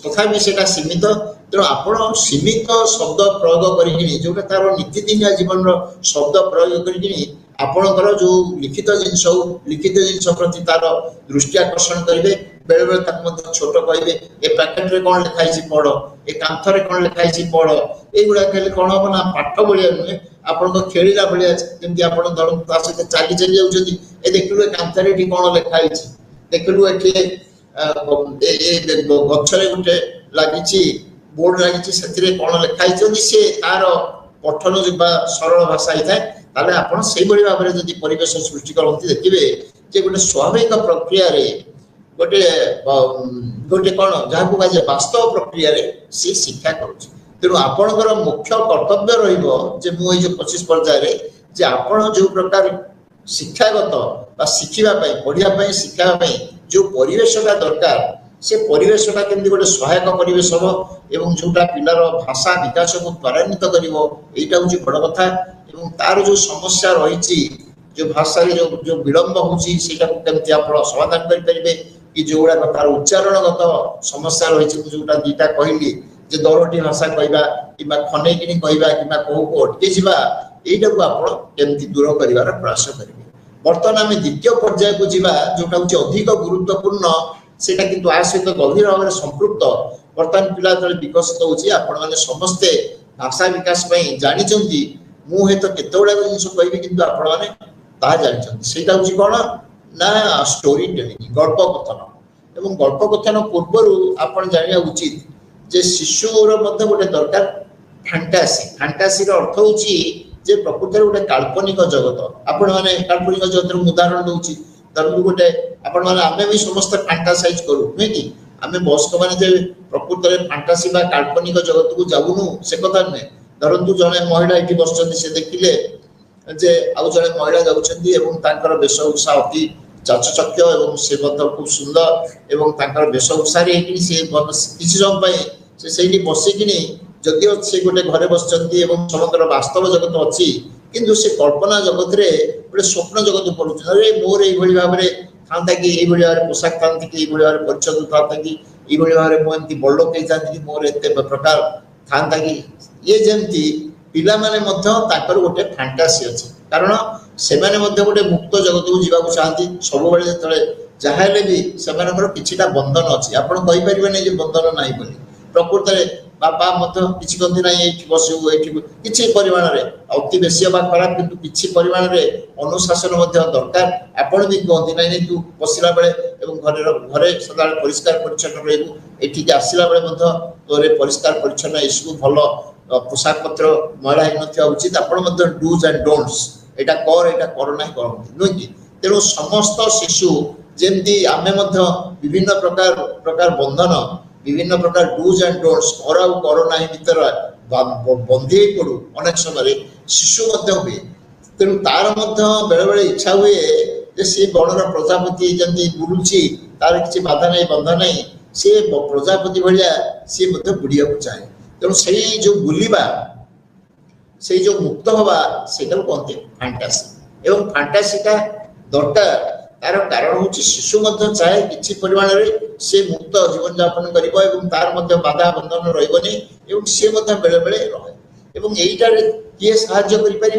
तथा भी सेटा सीमित तेणु आपण सीमित शब्द प्रयोग करिकिनी जोटा तार नीतिदिनिया जीवन रो शब्द प्रयोग करिकिनी आपणकर जो लिखित जिंस प्रति तार दृष्टि आकर्षण करिवे बेले बेले तक मत छोट कहिबे ए पैकेट रे कोन लिखाई छि पढो ए कांथ रे कोन लिखाई छि पढो ए गुडा खेले कोन हो ना पाठ बलिया नुहे आपण को खेलीला बलिया जेंति आपण धरन ता से चाली चली जाउछथि ए देखलु ए कांथ रे ठी कोन लिखाई छि देखलु एठी ए गछरे गुटे लागि छि बोर्ड लागि छि सेतिरे कोन लिखाई छि से तार पठन जिबा सरल भाषा हिताय ताले आपण सेही बळी भाबरे जदि परिवेश सृष्टि करंती देखिबे जे गुटे स्वाभाविक प्रक्रिया रे गोटे गोटे कोन जाहकु बाजे वास्तव प्रक्रिया रे से शिक्षा करूछ तेनु आपणकर मुख्य कर्तव्य रहिबो जे मु ए जो 25 पर्याय रे जे आपण जो प्रकार शिक्षागत बा शिखिबा पई पढिया पई शिक्षा पई जो परिवेशटा दरकार से परिवेशटा केमि गोटे सहायक परिवेश हो एवं जोटा पिलार भाषा विकास को त्वरान्वित करिवो एटा होची बड़ कथा एवं तार जो समस्या रहिछि जो भाषा रे जो विलंब होची सेटा को केमति आपण समाधान करि परिबे कि जोड़ा तार उच्चारणगत समस्या रहिछि जोटा दीटा कहली जे दरटी भाषा कहबा किबा खनै किनी कहबा किबा को अटके जिबा एटा को आपण केमति दूर करिवार प्रयास करिवे वर्तमान आमे द्वितीय पर्याय को जिबा जोटा होची अधिक गुरुत्वपूर्ण सेटा किंतु आ सहित गभीर भाव संपृक्त वर्तमान पिला तले विकसित होची आपण माने समस्ते भाषा विकास पई जानि चंती मु हेत केतोडा जिंस कहबी किंतु आपण माने ता जानि चंती सेटा होची कोन ना स्टोरी टेलिंग गल्प कथन एवं गल्प कथन पूर्वरु आपण जानिया उचित जे शिशुर मध्ये गोटे दरकार फैंटासी रो अर्थ होची जे प्रकृति रे गोटे काल्पनिक जगत आपण माने काल्पनिक जगत रो उदाहरण दोउची धरु गोटे आपण माने आमे भी समस्त फैंटासाइज करू नै कि आमे बॉस्क माने जे प्रकृति रे फैंटासी बा काल्पनिक जगत को जाबुनु से कथा नै धरंतु जने महिला इति बसचंदी से देखिले जे आउ जने महिला जाउचंदी एवं तांकर वेशभूषा अति चाचचक्य एवं से खूब सुंदर एवं तांकर वेशभूषारे से किसी समय से सही बसिकी जदिव से गोटे घरे बसचंती एवं समग्र वास्तव जगत अच्छी किंतु से कल्पना जगत रे गोटे स्वप्न जगत पड़ुछ अरे मोर ये भाव में था कि ये भाव में पोशाक था कि भाव में परिचय था कि ये भाव में मुझे बड़ लोक कि मोर एत प्रकार था कि ये जमती पिला माने गोटे फैंटासी अच्छी कारण से गोटे मुक्त जगत को जीवा चाहती सब बेले जहाँ भी से किछिटा बंधन अच्छी आप कहींपारे बंधन ना बोली प्रकृत बापा किसी कहते ना ये बसबू ये परिमाण अति बेसी हवा खराब किंतु किसी परिमाण अनुशासन दरकार आपण भी कहते ना तू बसला बेले घरे सदा परिष्कार परिच्छन्न रहू एठिक आसला बेले तोरे परिष्कार परिच्छन्न इसको भल पोशाक पत्र मैला ही उचित आपण डूज एंड डोंट्स एटा कर ना करती नुह कि तेणु समस्त शिशु जमती आम विभिन्न प्रकार बंधन विभिन्न प्रकार डूज एंड डोंट्स कर ना भीतर बंधी पड़ू अनेक समय शिशु हुए तेणु तार बेले बेले इच्छा हुए सी बणर प्रजापति जमी बुलूची तार किसी बाधा नहीं बंधा नहीं सी प्रजापति भाया सी बुड़िया चाहे तेणु से जो बुलवा से जो मुक्त हवा से कहते फैंटासी एवं फैंटासीटा दरकार तार कारण हूँ शिशु चाहे किसी परिमाण से मुक्त जीवन यापन कर तार बाधा बंधन रही सी बेले बेले रहे यहीटार किए साहाय्य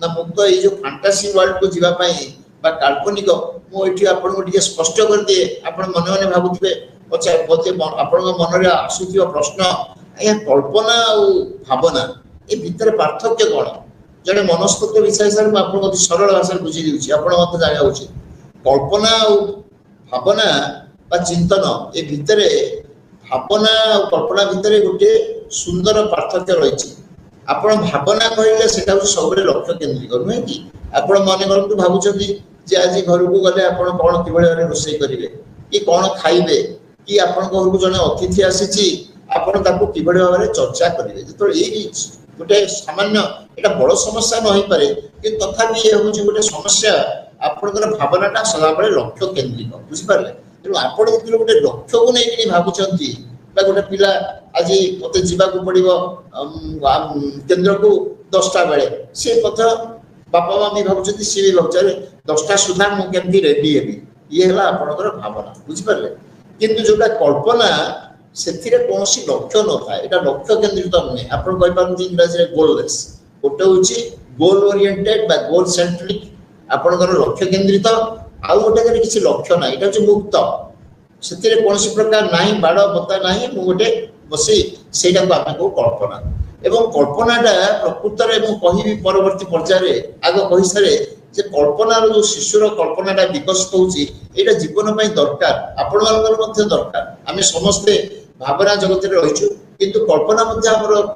ना मुक्त ये जो फैंटासी वर्ल्ड को जीवाई काल्पनिक मुझे आपको स्पष्ट कर दिए आप मन मन भावुवे आप मन में आसूव प्रश्न आज्ञा कल्पना और भावना ये भितर पार्थक्य कौन जड़े मनस्तत्व विषय हिसाब से आपको सरल भाषा बुझी दूसरी आप जाना उचित कल्पना और भावना बा चिंतन ये भितर भावना और कल्पना भितर गोटे सुंदर पार्थक्य रही आप भावना कहले से सब लक्ष्य केन्द्रिक नुहे कि आप मन करूँ भावुं आज घर को गले आप कौन कि रोषे करेंगे कि कौन खाइबे कि आप घर को जड़े अतिथि आसी आपड़ कि भाव में चर्चा करेंगे जो ये गोटे सामान्य यहाँ बड़ समस्या न हो पारे कि तथापि ये हूँ गोटे समस्या आपंकर भावनाटा सदा बेले लक्ष्य केन्द्रिक बुझिपारे तेणु आप गोटे लक्ष्य को नहीं भावुंट गोटे पिला आज मत जावाक पड़ो केन्द्र को 10टा बेले सी बापा माँ भी भावुं सी भी भावुचे 10टा सुधा मुझे रेडी हेबी ये है आपंकर भावना बुझिपारे किंतु जोटा कल्पना से कौन लक्ष्य न था यहाँ लक्ष्य केन्द्रित नुहे आप इंग्राजी गोललेस गोटे हूँ गोल ओरिएंटेड बा गोल सेंट्रिक आपंकर लक्ष्य केन्द्रित आउ गोटे किसी लक्ष्य ना यहाँ हूँ मुक्त से कौन प्रकार ना बाड़ बता ना गोटे बसी से आम कहू कल्पना एवं कल्पनाटा प्रकृत कहि परवर्ती पर्याय आग कही सारे कल्पनार जो शिशुर कल्पनाटा विकसित होता जीवन दरकार आपण दरकार आम समस्ते भावना जगत रहीचु किंतु कल्पना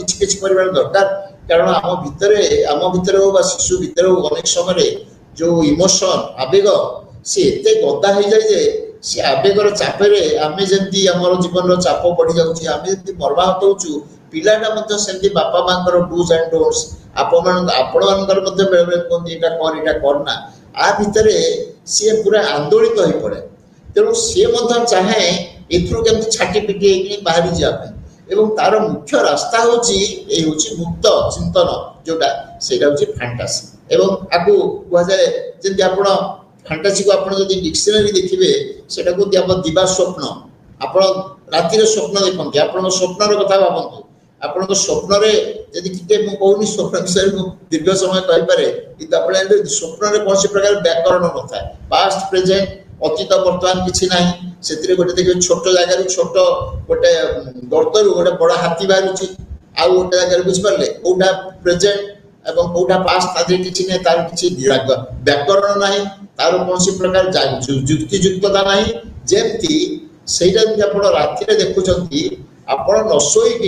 किसी परिमाण दरकार कारण आम भितर हो शिशु भितर हो अनेक समय जो इमोशन आवेग सी एत गदा हो जाए सी आवेगर चापे आम जमी आम जीवन चाप बढ़ी जाए मर्माहत होचु पिलाटा सेमती बापा माँ डूज एंड डोंट्स आपणकर बेले बेले कहते यहाँ करना आ भितर सी पूरा आंदोलित हो पड़े तेणु सी चाहे एमती छाटी पिटी बाहरी जावाई एवं तार मुख्य रास्ता हूँ मुक्त चिंतन जोटा से फैंटासी एवं आपको कहुए जमी आप फैंटासी को आप डिक्शनरी देखिए सेटा को दिवा स्वप्न आप रातिर स्वप्न देखते आप स्वप्नर कथा भावतु आप स्वप्न जदि कहूनी स्वप्न विषय दीर्घ समय कहीपे कि आप स्वप्न कौन प्रकार व्याकरण न था पास्ट प्रेजेंट अतीत बर्तमान किसी ना से गोटे देखिए छोट जगार छोट गोटे गर्तर गोटे बड़ हाथी बाहर आउ गोटे जगह बुझिपारे कौटा प्रेजेंट और कौटा पास्ट तादे किसी ना तार किसी व्याकरण ना तार कौन प्रकार युक्तियुक्तता ना जमती से राति देखुंत आप न शोक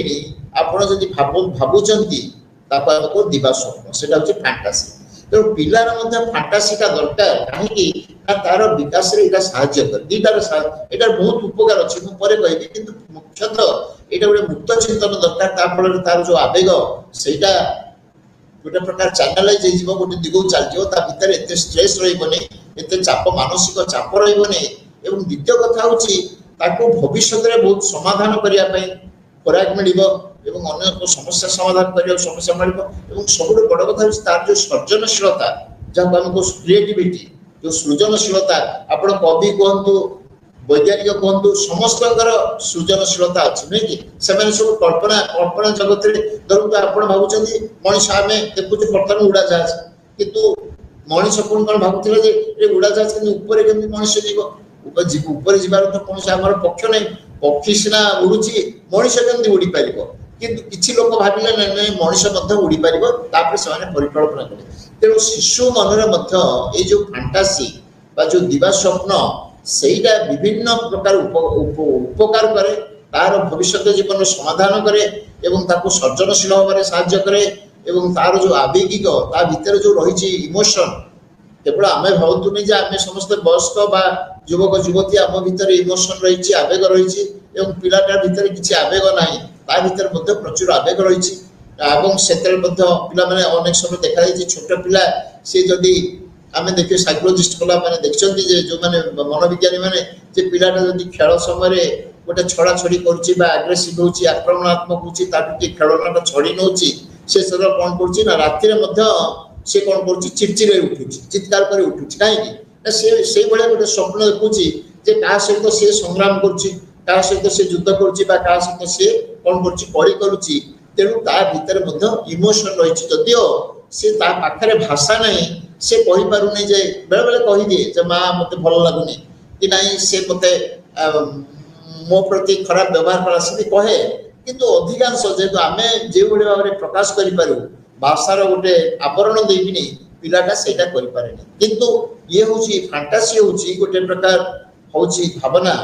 आप भावुंट दिवा स्वप्न से फैंटासी तेणु पिलार फैंटासीटा दरकार कहीं तार विकास साहाय्य कर यार बहुत उपकार अच्छे मुझे कहबी कि मुख्यतः यहाँ गोटे मुक्त चिंतन दरकार तार जो आवेग से गोटे प्रकार चैनलाइज हो गोटे दिग चलती भितर एत स्ट्रेस रही एते चाप मानसिक चाप रही एवं द्वितीय कथा होची ताको भविष्य में बहुत समाधान करिया पई खोराक मिलिबो एवं अन्य समस्या समाधान करिया समस्या मिलिबो एवं सबुठ बड़ कथा होची तार जो सृजनशीलता जहाँ हमको क्रिएटिविटी जो सृजनशीलता आपण कवि कहतु वैज्ञानिक कहतु समस्त सृजनशीलता अच्छी नहीं कि से सब कल्पना कल्पना जगत धरतु आप भावुं मनीष आम देखुचे बर्तमान उड़ाजाहाज कितु मनीष कौन कौन भावुले उड़ाजाहाज के मनीष जीव जीवार तो कौन आम पक्ष नहीं पक्षी सीना उड़ुची मनीष केमती उड़ी पार किंतु किसी लोक भाविले नहीं मनीष उड़ी पार से परिकल्पना करें तेणु शिशु मन जो फैंटासी जो दिवा स्वप्न सेटा विभिन्न प्रकार उपकार करे तार भविष्य जीवन समाधान करे एवं ताको सर्जनशील होबारे साहाय्य करे एवं तार जो आवेगिक ता भीतर जो रही इमोशन केवल आम भावतु नहीं आम समस्त वयस्क बा युवक युवती आम भीतर इमोशन रही आवेग रही एवं पिलाटार भीतर किसी आवेग ना ता भीतर प्रचुर आवेग रही पिला माने अनेक समय देखा छोट पिला सी जदि आम देखिए साइकोलॉजिस्ट कला माने देखछंती जे जो माने मनोविज्ञानी माने जे पिलाटा जदि खेल समय गोटे छड़ा छड़ी करूची बा एग्रेसिव होची आक्रमणात्मक होची ताकि के खेलनाटा छड़ी नोची से सर कोन करूची ना राति रे मध्य से कोन करूची चिड़चिड़े उठुची चित्कार करे उठुची काहे कि ना से बळे गोटे स्वप्न देखुची जे का सहित से संग्राम करूची का सहित से युद्ध करूची बा का सहित से कोन करूची करी करूची तेणु ता भीतर मध्य इमोशन रही जदियो से ता पाखरे भाषा नहीं से कही पारु नहीं जे बेले बेले कही दिए जे माँ मते भल लगुनी कि नहीं से मते मो प्रति खराब व्यवहार करा से कहे किंतु अधिकांश जेतु आमे जे भली भाव में प्रकाश करि पारु भाषार गोटे आवरण देकिनी पिलाटा सेटा करि पारेनी किंतु ये होची फैंटासी होची गोटे प्रकार होची भावना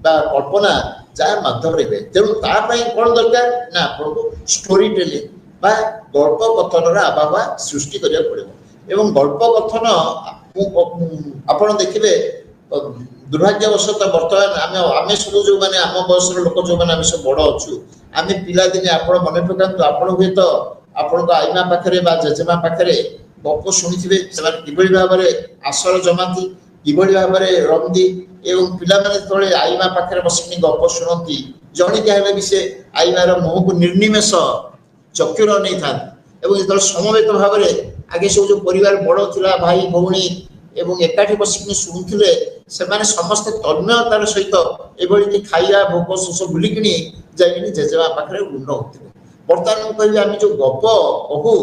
बा कल्पना जा माध्यम रे तेणु ता पई कोन दरकार ना आपको स्टोरी टेलिंग बा गल्प कथन रा आभावा सृष्टि करिया पड़िबो एवं गल्प कथन आपण देखिबे दुर्भाग्यवशत बर्तमान आम सब जो मैंने आम बयस लोक जो मैंने सब बड़ अच्छु आम पिला दिने आप मन पकातु आप हुए तो आपण आईमा पाखे जेजेमा पाखे गप शुणी कि भाव में आसर जमाती कि भाव में रमदी एवं पिला माने आईमा पाखे बसिक गप शुणती जणिका हेले भी से आईमार मुह को निर्निमेष चक्षुर नहीं था जो समवेत भाव में आगे सब जो परिवार बड़ थिला भाई भौणी एवं एकाठी बसिक शुणुले से समस्त तन्मयतार सहित एभली खाइया भोक शोष भूलिकी जाइए जेजेमा पाखे गुण होते बर्तमान कह आम जो गप कहू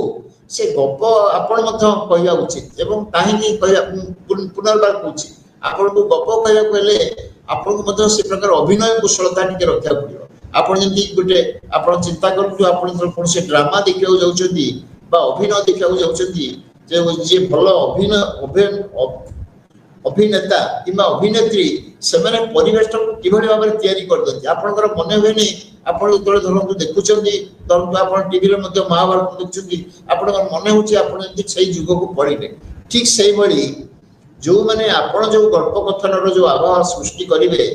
से गप आपण कहवा उचित एवं कहीं पुनर्बार कहूँ आपन को गप कहले आपन से प्रकार अभिनय कुशलता टी रखा पड़ो आपड़ जमी गोटे आप चिंता करूँ आप कौन से ड्रामा देखा जाऊँगी अभिनय देखा जाऊँगी जे भल अभिनेता कि अभिनेत्री से परिवेश को किभली भाव में तैयारी कर दिखती आपंकर मन हुए नहीं आप जो धरतु देखुं धरतु आप टीवी महाभारत देखुं आप मन हो जुग को पढ़े ठीक से भाई जो मैंने आप जो गल्प कथन जो आभाव सृष्टि करेंगे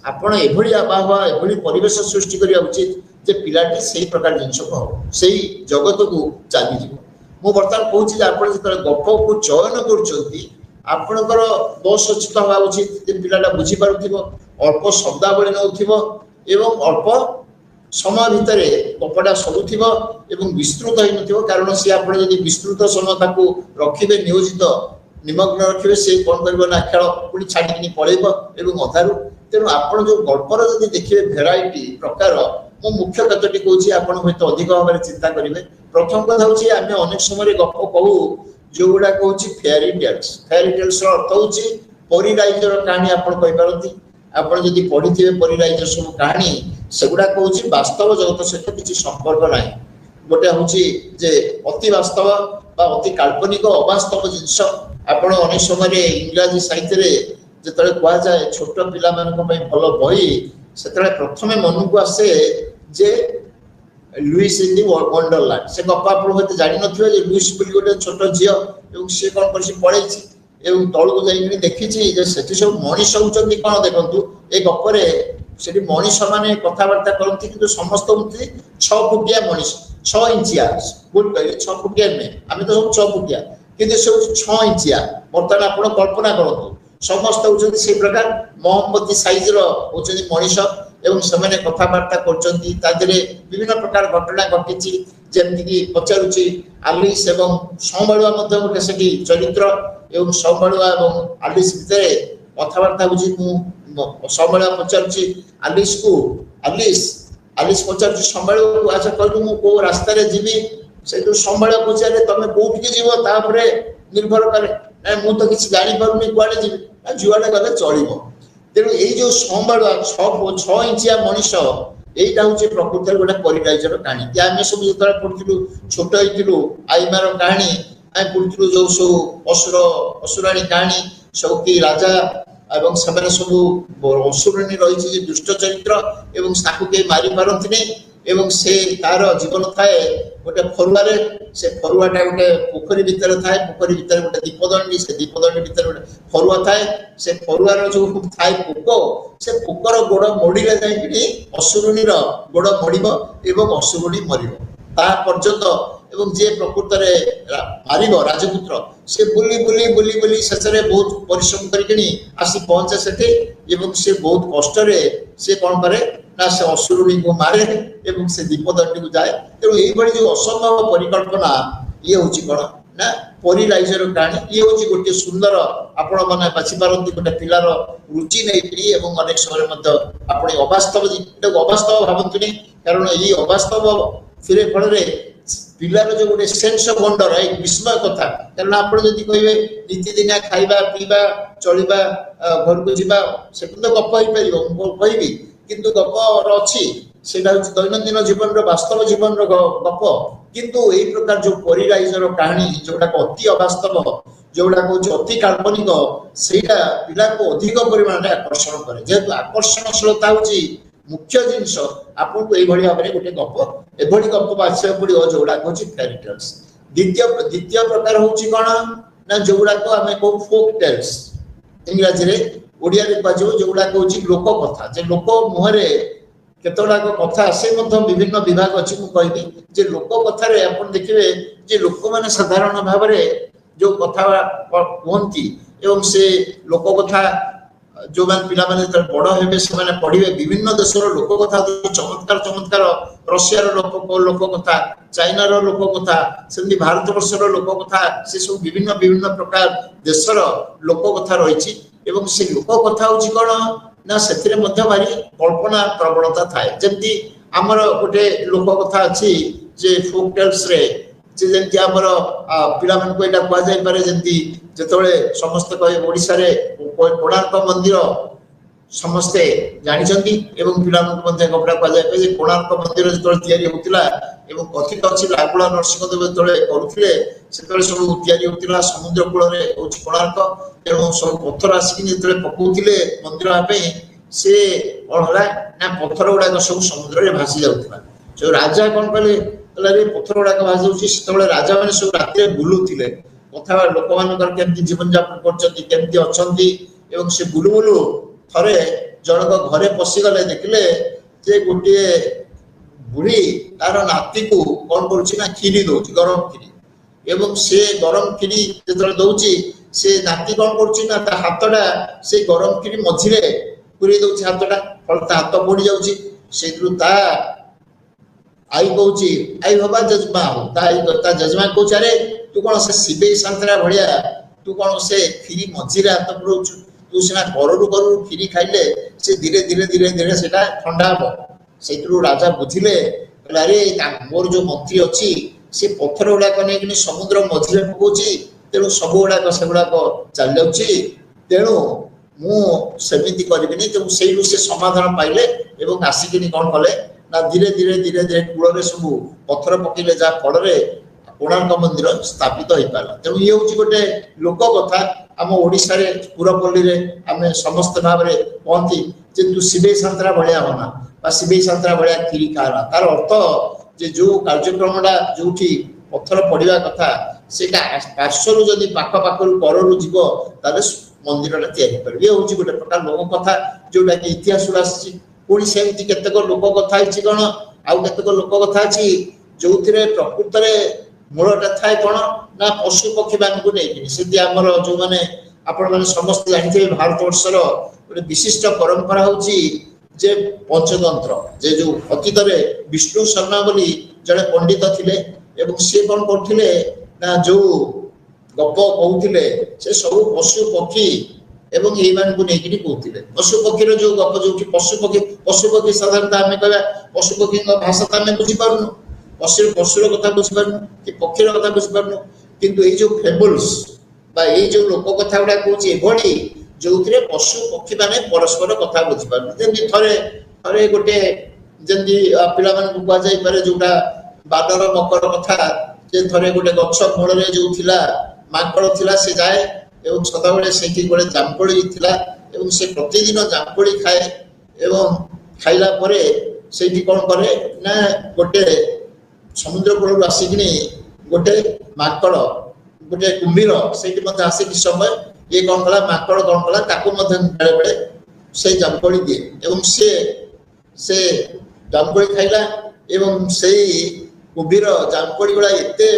आपड़ एभली आभाव एभली परिवेश सृष्टि करने उचित जे पिलाटी से प्रकार जिनस को हम से जगत को चलीज मु बर्तमान कहूँ आप गप को चयन कर बस चित हवा उचित पिलाटा बुझीपार अल्प शब्दावली नौ एवं अल्प समय भितर गपटा सरुव एवं विस्तृत हो न कारण सी आप विस्तृत समय रखिए नियोजित निमग्न रखिए से कौन कर खेल पुणी छाड़ी पलैब अधारू तेणु आप जो गल्पर जब देखिए भेराइटी प्रकार मो मुख्य कतटी कौच आपड़ हूँ अधिक भाव में चिंता करेंगे प्रथम कथा हूँ आम अनेक समय गप कहू जो गुड़ा कहूँ फेयरी टेल्स अर्थ हूँ परिराइजर कहानी आपरती आप जब पढ़ी थे परिराइजर सब कहानी सेगुड़ा कहूँ वास्तव जगत सहित किसी संपर्क ना गोटे हूँ अति वास्तव अति काल्पनिक अवास्तव जिनस आप अनेक समय इंग्राजी साहित्य जो कहुए छोट पिला भल बही से प्रथम मन को आसे जे लुईस इन दी वंडरलैंड से गप आप जान थे लुईस गोटे छोट झी और सी कौन कर पड़े तौक जा देखी से सब मनीष होती कौन देखु ये गपर से मनीष मैंने कथबार्ता करती कि समस्त होती 6 फुटिया मनीष 6 इंचिया गुड कह 6 फुटिया नुहे आम तो सब 6 फुटिया किंतु से 6 इंचिया बर्तमान आपण कल्पना करतु समस्त होचंती से प्रकार मोहम्मती साइज रो होचंती मनीष एवं सेमाने कथाबार्ता करचंती तादरे विभिन्न प्रकार घटना घटिची जेमति कि पचारुची आलिस एवं संबळुआ मध्ये गोटे सेठी चरित्र एवं संबळुआ एवं आलिस भितरे कथाबार्ता होची संबळुआ पचारुची आलिस को आलिस पचारुची संबळुआ को अच्छा कहलु मु को रास्ता रे जीवी से जो संबळुआ पचारे तमे कोठी के जीवो तापरे निर्भर करे ना मु तो किछि जानि पारुनी कुआडे जीवी जुआडे गले चलिबो तेणु ये जो संबळुआ 6 इंचिया मनीष এইটা হচ্ছে প্রকৃতির গোটা পরিরাইজর কাহিনী যে আমি সব যেতବେଳେ পড়িলু ছোট হইতিলু আইমার কাহিনী আমি পড়িলু যে সব অসুরাণী কাহিনী সৌকি রাজা এবং সেমানে সব অসুরাণী রয়েছে যে দুষ্ট চরিত্র এবং তাকে কেউ মারি পারন্তিনি এবং সে তার জীবন থাকে গোটে ফরুয়ারে সে ফরুয়াটা গোটে পোখরী ভিতরে থাকে পোখরী ভিতরে গোটে দীপদণ্ডী সে দীপদণ্ডী ভিতরে গোটে ফরুয়া থাকে সে ফরুয়ার যে থাকে পোক সে পোকর গোড় মোড়িলে যাইকি অসুরুণীর গোড় মোড়িব এবং অসুরুণী মরিব তা পর্যন্ত এবং যে প্রকৃতরে মারিব রাজপুত্র সে বুলি বুলি বুলি বুলি শেষে বহুত পরিশ্রম করিকি আসি পৌঁছে সেটি এবং সে বহুত কষ্টরে সে কোন করে না সে অসুরুণী को मारे এবং সে দীপদণ্ডী को जाए তেমন এইভাবে যে অসম্ভব পরিকল্পনা ইয়ে হচ্ছে কোন না পরিরাইজর কাহিনী ইয়ে হচ্ছে গোটে সুন্দর আপন মানে বাছি পারନ୍ତି গোটে পিলার রুচি নেই এবং অনেক সময় মধ্যে আপনি অবাস্তব অবাস্তব ভাবନ୍ତୁনি কারণ এই অবাস্তব ফিরে ফଳରେ ପିଲାର जो गोटे सेन्स ऑफ वंडर एक विस्मय कथा कारण आपण जदि कहिबे नीतिदिना खाइबा पीबा चलिबा घर को जीवा से तो गप होई परिबो कहिबी किंतु गप अछि सेटा दैनंदिन जीवन रो वास्तव जीवन रो गप किंतु एई प्रकार जो परिराइजर कहानी जोटा को अति अवास्तव जोटा को अति काल्पनिक सेटा पिला को अधिक परिमाण रे आकर्षण करे जेतु आकर्षणशीलता होची मुख्य जिनस आपन को एई भली भाबरे गोटे गप एभली गप बाछे पड़ियो जोड़ा को फेरी टेल्स द्वितीय प्रकार होची कोन ना जोड़ा को हमें को फोक टेल्स इंग्लिश रे ओडिया रे बाजो जोड़ा को होची लोक कथा जे लोक मुहरे केतोडा को कथा से मध्य विभिन्न विभाग अछि मु कहबी जे लोक कथा रे आपन देखिबे जे लोक माने साधारण भाबरे जो कथा कहंती एवं से लोक कथा जो मान पिला माने बड़ हेबे से माने पढिबे विभिन्न देशर लोक कथा चमत्कार रशिया रो लोक कथा चाइना रो लोक कथा सेंदी भारत वर्ष रो लोक कथा से सब विभिन्न प्रकार देशर लोक कथा रहिछि एवं से लोक कथा होछि कोन ना सेथिरे मध्य भारी कल्पना प्रबलता थाए जेंती हमर गोटे लोक कथा अछि जे फोक टेल्स रे जे जेंती हमर पिला मन को एटा कुआ जाय पारे जेंती जेतोळे समस्त कहे ओडिसा रे कोणार्क मंदिर समस्ते जानिछंती एवं पिला मन मध्ये कपड़ा कुआ जाय जे कोणार्क मंदिर जेतोळे तयारी होतिला एवं कथित अछि लागुला नरसिंह देव जेतोळे करूथिले सेतोळे सब तयारी होतिला समुद्र कूल रे होछि कोणार्क एवं सब पत्थर आसी जेतोळे पकोउथिले मंदिर आपे से ओळला ना पत्थर उडा सब समुद्र रे भासी जाउथिला जो राजा कोन कले रे पत्थर उडा भासी जाउछि सेतोळे राजा माने सब राती रे बुलुथिले कथा लोक मानकर केमती जीवन यापन करछंती केमती अछंती एवं से बुलुबुलु थरे जनक घरे पसी गले देखले जे गोटे बुढ़ी तार नाती को कौन करुछि ना खीरी दोछि गरम खीरी एवं से गरम खीरी जेतले दोछि से नाती कौन करुछि ना ता हातडा से गरम खीरी मझिरे पुरी दोछि हातडा फलता हाथ पड़ी जाउछि सेद्रु ता आई कहूची आई बाबा जजमा ता जजमा कहूछ अरे तू कौन से सिबे संतरा भड़िया तू कौन से खीरी मझिरे हाथ पड़ौछ तू सिना करु खीरी खाइले से धीरे धीरे धीरे धीरे सेटा ठंडा हो सेतु राजा बुझिले अरे मोर जो मंत्री अछि से पत्थर उडा कने कि समुद्र मझिरे पकोची तेणु सब उडा से गुडा को चल जाउची तेणु मु सेमिति करबिनी तेणु सेइलु से समाधान पाइले एवं आसिकिनी कोन कले ना धीरे धीरे धीरे धीरे कूल रे सब पत्थर पकिले जा फल रे कोणार्क मंदिर स्थापित हो पाला तेणु ये हूँ गोटे लोक कथा आम ओडिशा रे पुरपल्ली रे आमे समस्त भाव रे कहती जे तू सिबे संतरा भलिया होना बा सिबे संतरा भलिया खीरी खाना तार अर्थ जे जो कार्यक्रमडा जोठी पत्थर पड़िया कथा सेटा पार्श्वरु जदि पाख पाखरु कररु जीव ताले मंदिरटा तयारी कर ये हूँ गोटे प्रकार लोक कथा जोटा कि इतिहास आसी पुणी सेमती केतेक लोक कथा अछि कोन आउ केतेक लोक कथा अछि जोथिरे प्रकृत रे मूलटा थाए कौन ना पशु पक्षी मानक नहीं से आमर जो मैंने आपण मैंने समस्त जानते भारत वर्षर गोटे विशिष्ट परंपरा होची जे पंचतंत्र जे जो अतीत विष्णु शर्मा बोली जड़े पंडित थिले एवं सी कौन करथिले ना जो गप कहूथिले से सब पशु पक्षी एवं ये मान को नहीं कहते पशु पक्षी जो गप जो पशु पक्षी साधारणतः आम कह पशु पक्षी भाषा तो आम बुझीपार पशुर कथा बुझीपार कि पक्षीर कथा बुझीपार किंतु ये जो फेबल्स ये जो लोक कथा गुड़ा कौन जो पशु पक्षी माने परस्पर कथा बुझीपार थे थे गोटे जमी पिला कह जापे जोटा बादर मकर कथा थे गोटे गछ मूल जो थिला माकड़ थिला से जाए एवं सदाबले से गोटे जामकोड़ी थिला एवं से प्रतिदिन जामकोड़ी खाए एवं खाइला परे से कौन करे ना गोटे समुद्र कूल आसिक गोटे माकड़ गोटे कुम्भीर से आसिक समय ये कौन कला माकड़ कौन कला ताकू बेले बेले से जामकोड़ी दिए एवं से जामकोड़ी खाइला एवं से कुम्भीर जामकोड़ी गुड़ा एते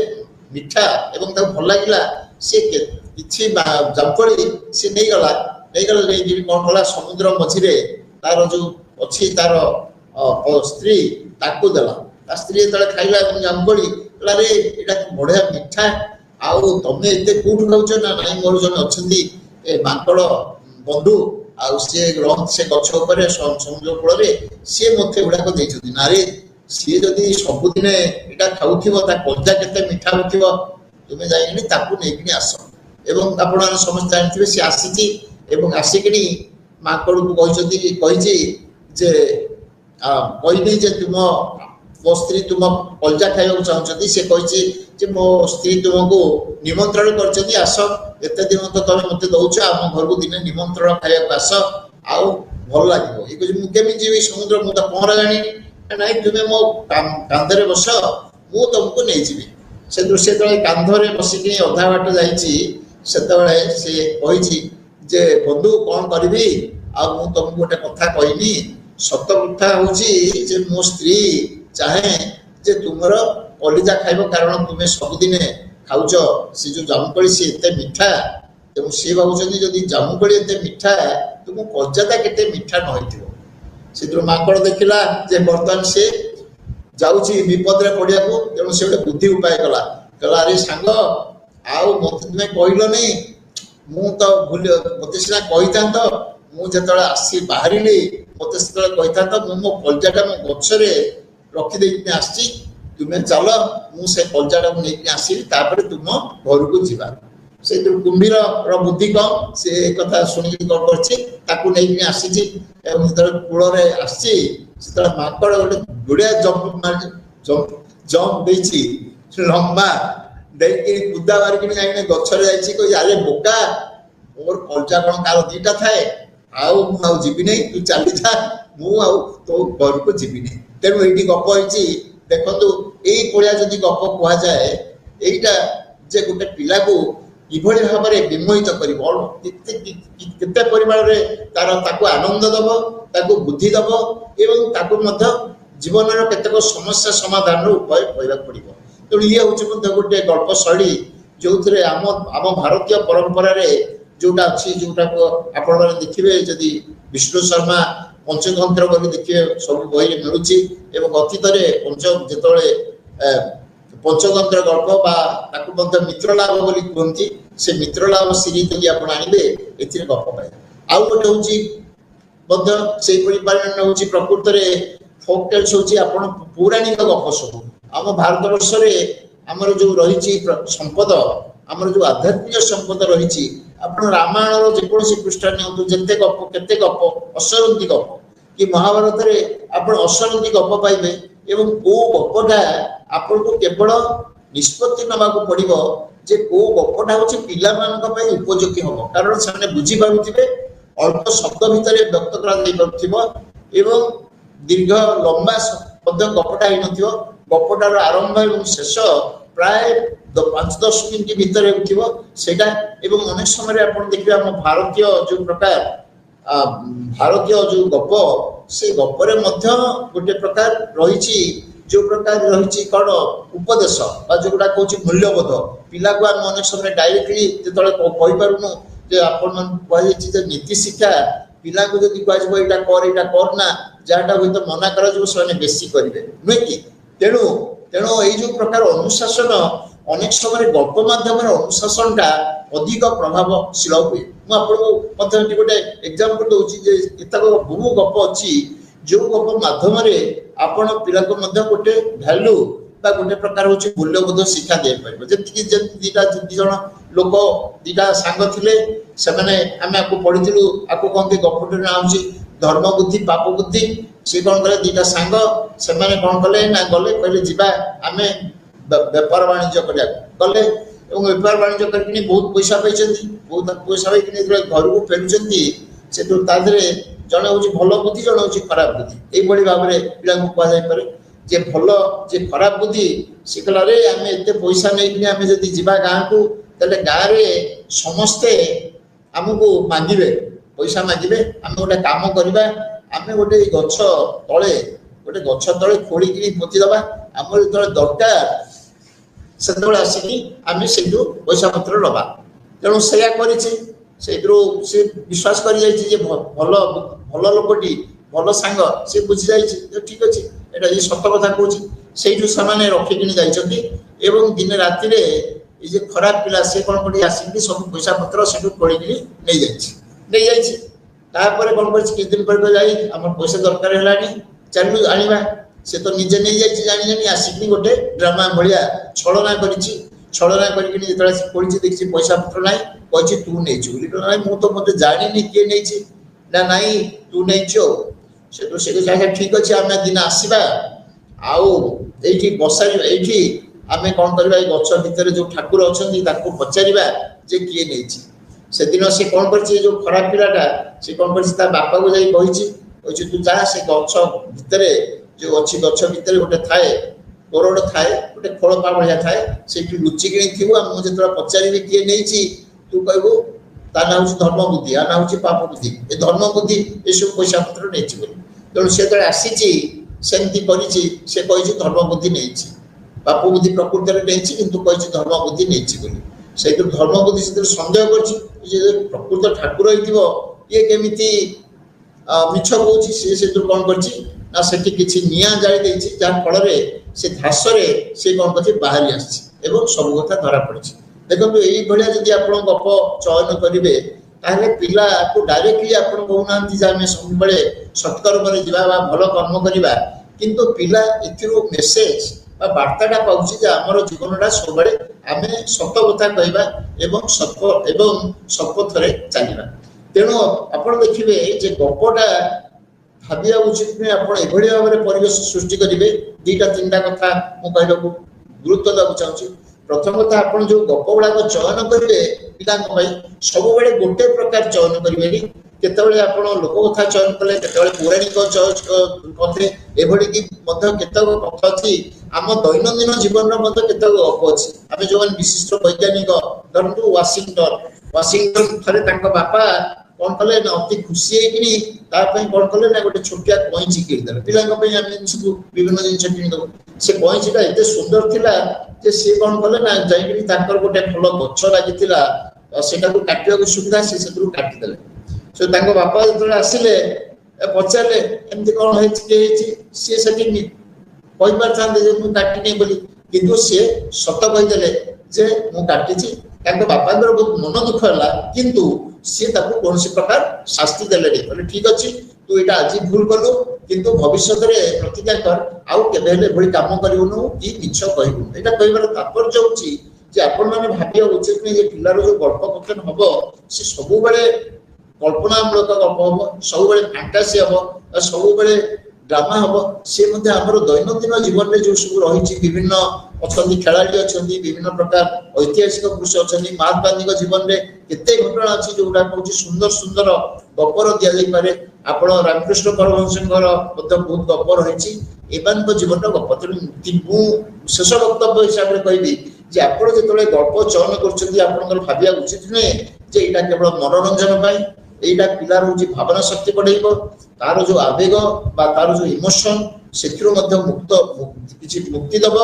मीठा एवं भल लगे सी कि जामकोड़ी सी नहीं गला कौन कला समुद्र मझीरे तार जो अच्छी तार स्त्री ताकू देला स्त्री जो खाइला जामकोड़ी कहला रे एटा बढ़िया मीठा आउ तमे एते कोठ खाउछ ना नहीं मोर जन अछंदी ए माकड़ बंधु आउ से गछ ऊपर समुद्र कूल सी मत गुड़ाक देछथि ना रे सी जदि सबुदिन एटा खाउथिबो ता कलजा केते मीठा होथिबो तुमे जाइनि ताकू नेकिनि आस एवं आपण समस्त जानथिबे सी आसीची एवं आसिकनी माकड़ को कहिछि जे कहिनी जे तुम मो स्त्री तुम कलजा खाइबा चाहछथि से कहिछि जे मो स्त्री तुमको निमंत्रण करछथि आस एते दिन तो तमे मते दउछ हम घर को दिने निमंत्रण खाइबा आस आउ भल लागिबो ए कहि मु केमि जीवी समुद्र मु त पहरा जानि नहीं तुम्हें मो कांधरे बस मु तुमको नहीं जीवी से दृश्य तले कांधरे बसिक अधा बाट जाते से कही जे बंधु कौन करी आ मु तुमको गोटे कथा कहनी सत कथा हूँ मो स्त्री चाहे जे तुमर कलिजा खाइब कारण तुम्हें सबुदिन खाऊच से जो जामुकोड़ी सी एते मीठा तेणु सी भावुं जदि जामुकोड़ी एते मीठा तुम कलजाटा केते मीठा न से माकड़ देखला जे बर्तमान से जाउची विपद रे पड़िया को तेणु से गोटे बुद्धि उपाय कला कहला अरे सांग आउ मत तुम्हें कहल नहीं मु तो भूल मत सीना कही था मुझे आसी बाहर मत से कही था मो कलजाटा मो गचरे रखीदे आसी तुम्हें चल मुझे कलजाटा को लेकिन आसि तुम घर को जीवा से कुंभीर बुद्धि कम से कथा शुणिक कौन कर आसी कूल आसी माकड़ गोटे गुड़िया जंप लंबा कूदा मारिक गचरे जाए बोका मोर कलजा कौन कार दीटा थाए आउ जीवी नहीं तू चली जा मु तो घर को जीवी नहीं तेणु ये गप देखु यही जदि गप कह जाए यहीटा जे गोटे पिला को किभଳି भाବରେ विमोहित करते परिमाण तार ताकू आनंद दब ताकू बुद्धि दब एवं ताकू जीवन केतक समस्या समाधान उपाय कहवाक पड़ो तेणु ये हूँ गोटे गल्प शैली जो आम भारतीय परंपरा जोटा अच्छी जोटा को आपण देखिए जदि विष्णु शर्मा पंचतंत्र बोली देखिए सब बही मिलूँ अतीत जो पंचतंत्र गल्प मित्रलाभ बोली कहती से मित्रलाभ सीरीज यदि आप आने ए गप पाए आउ गोटे हूँ से प्रकृत में फोक टेल्स हूँ पौराणिक गप सब आम भारत वर्ष आमर जो रही संपद आमर जो आध्यात्मिक संपद रही आप रामायण जेकोसी पृष्ठ निते गप केते गप असरंती गप कि महाभारत में आप असरंती गप पाइबे एवं को गपटा आपन को केवल निष्पत्ति नवा को पड़ो जे को गपटा हूँ पिला उपयोगी हम कारण से बुझी पारे अल्प शब्द भितर व्यक्त कर दीर्घ लंबा गपटा हो गपटार आरंभ और शेष प्राय 5-10 मिनट भितर होता अनेक समय आप देखिए आम भारतीय जो प्रकार भारतीय जो गप से गपरे गोटे प्रकार रही जो प्रकार रही कौन उपदेश जोटा कौन मूल्यबोध पिला को आम अनेक समय डायरेक्टली जो कहीपरूनु कहुई नीति शिक्षा पिला को जब कह करना जहाँटा हुई तो मना कर बेसी करेंगे नुहे कि तेणु तेणु ये प्रकार अनुशासन अनेक समय गल्प मध्यम अनुशासन टा अधिक प्रभावशील हुए मुझे गोटे एग्जांपल दूसरी बहु गप अच्छी जो गप मध्यम आपण पिला को गोटे भैल्यू गोटे प्रकार हूँ मूल्यबोध शिक्षा दे पार जी दीटा जन लोक दीटा सांग थे से आम आपको पढ़ी आपको कहते गपटे ना हूँ धर्म बुद्धि पाप बुद्धि सी कौन कले दीटा सांग से कौन कले ना गले कहले जीवा आम बेपार वाणिज्य करा गले बेपार वाणिज्य करके बहुत पैसा पाई बहुत पैसा पाई घर को फेरुंट से जड़े हूँ भल बुद्धि जड़े हूँ खराब बुद्धि यही भाव में पिला कहुपे जे भल जे खराब बुद्धि सी कहला रे आम एत पैसा नहीं आम जब जा गाँव को तेल गाँव में समस्ते आमको मांगे पैसा मांगे आम गोटे कम करवा आम गोटे गछ तले गोटे गछ तले खोड़ी पोतीदबा आम जो दरकार से आसिक आम से पैसा पत्र लबा तेणु से विश्वास कर भल भल लोकटी भल सांग सी बुझी जाए ठीक अच्छे यहाँ ये सत कथा कौन से रखिकी जाइए दिन राति ये खराब पिला से कौन कर आसिक सब पैसा पत्र से खोड़ी नहीं जापर कौन कर दिन पर जाई आम पैसा दरकार है चलू आने से तो निजे नहीं जाए जानी जानी आसिक गोटे ड्रामा भाया छलना छलना करके देखी पैसा पत्र ना कही तू नहीं मुझे मत जानी किए नहीं ना नाई तू नहीं से ठीक अच्छे आम दिन आसवा आई बसा ये आम कौन करवा गच भितर जो ठाकुर अच्छा पचार जे किए नहीं से दिन से कौन कर जो खराब पिलाटा से कौन कर बापा को जाकि तू जा से गच भितर जो अच्छी गच भितर गोटे थाए कोरड़ थाए गोटे खोलपा भाया थाए से लुचिकी थी मुझे जो पचारि किए नहीं तू कहबू ता ना हूँ धर्म बुद्धि आ ना हूँ पाप बुद्धि ये धर्म बुद्धि ये सब पैसा पत्र नहीं तेणु से जो आसी सेमती करी धर्म बुद्धि नहीं पाप बुद्धि प्रकृत में नहीं कि कही धर्म बुद्धि नहीं से धर्म बुद्धि से सन्देह कर प्रकृत ठाकुर ये केमी मिछ कौन से कौन करना से किसी निआ जाली जहाँ फल से धासरे से कौन कर बाहरी आसी सब कथा धरा पड़ी देखो यही भाया जब आप गप चयन करेंगे ताहले पिला को डायरेक्टली आप कहना आम सब सत्कर्म जावा भल कर्म करवा किंतु पिला मेसेज वार्ताटा पाँच आमर जीवनटा सब आम सत कथा कहवा सत्पथरे चलवा तेणु आप देखिए गपटा भाविया उचित नहीं आप भाव में परिवेश सृष्टि करेंगे दीटा तीन टा कथा मुझे गुरुत्व देवा चाहूँगी प्रथम कथा आप जो गप गुड़ाक चयन करेंगे पिला सब गोटे प्रकार चयन करेंगे केतबेले आप लोक कथा चयन कले पौराणिक कथे एभली कि केतक कथा अच्छी आम दैनंदिन जीवन केतक गप अच्छी आम जो विशिष्ट वैज्ञानिक धरतु वाशिंगटन थे बापा कौन कले ना अति खुशी कौन कले ना गोटे छोटिया कईची किणीदे पिला सब विभिन्न जिन किणीदेव से कईचीटा एत सुंदर थिला जे सी कौन कले ना जाकर गोटे फल गछ लगी से काटा सुविधा से काटिदेले से बापा जो आसिले पचारे एमती कौन सी से कहीपर था काटिनी बोली किंतु सी सत कहीदे जे मुझे बापा बहुत मन दुख है किंतु सी कौन प्रकार शास्ति देले कहले ठीक अच्छे तू यहाँ आज भूल कलु किंतु भविष्य में प्रतिज्ञा कर आउ के कम करूँ कि मिछ कहूँ यहाँ कह तात्पर्य हूँ आपण मैंने भाविया उचित नहीं पिलार जो गल्प कथन हम सी सब कल्पनामूलक गप हम सब फैंटासी हम सब ड्रामा हम सी आमर दैनंदिन जीवन में जो सब रही विभिन्न अच्छा खेलाड़ी अच्छा विभिन्न प्रकार ऐतिहासिक पुरुष अच्छा महात्मा गांधी जीवन में केते घटना अच्छी जोटा कौन सुंदर सुंदर गपर दि जापे आप रामकृष्ण परमहंस बहुत गप रही एमान जीवन गप तेणु शेष वक्तव्य हिसाब से कहबी जे आप जो गप चयन कर भाविया उचित नुहे जे यहाँ केवल मनोरंजन यहाँ पिलार हूँ भावना शक्ति बढ़ेब तार जो आवेग बा तार जो इमोशन से मुक्ति दब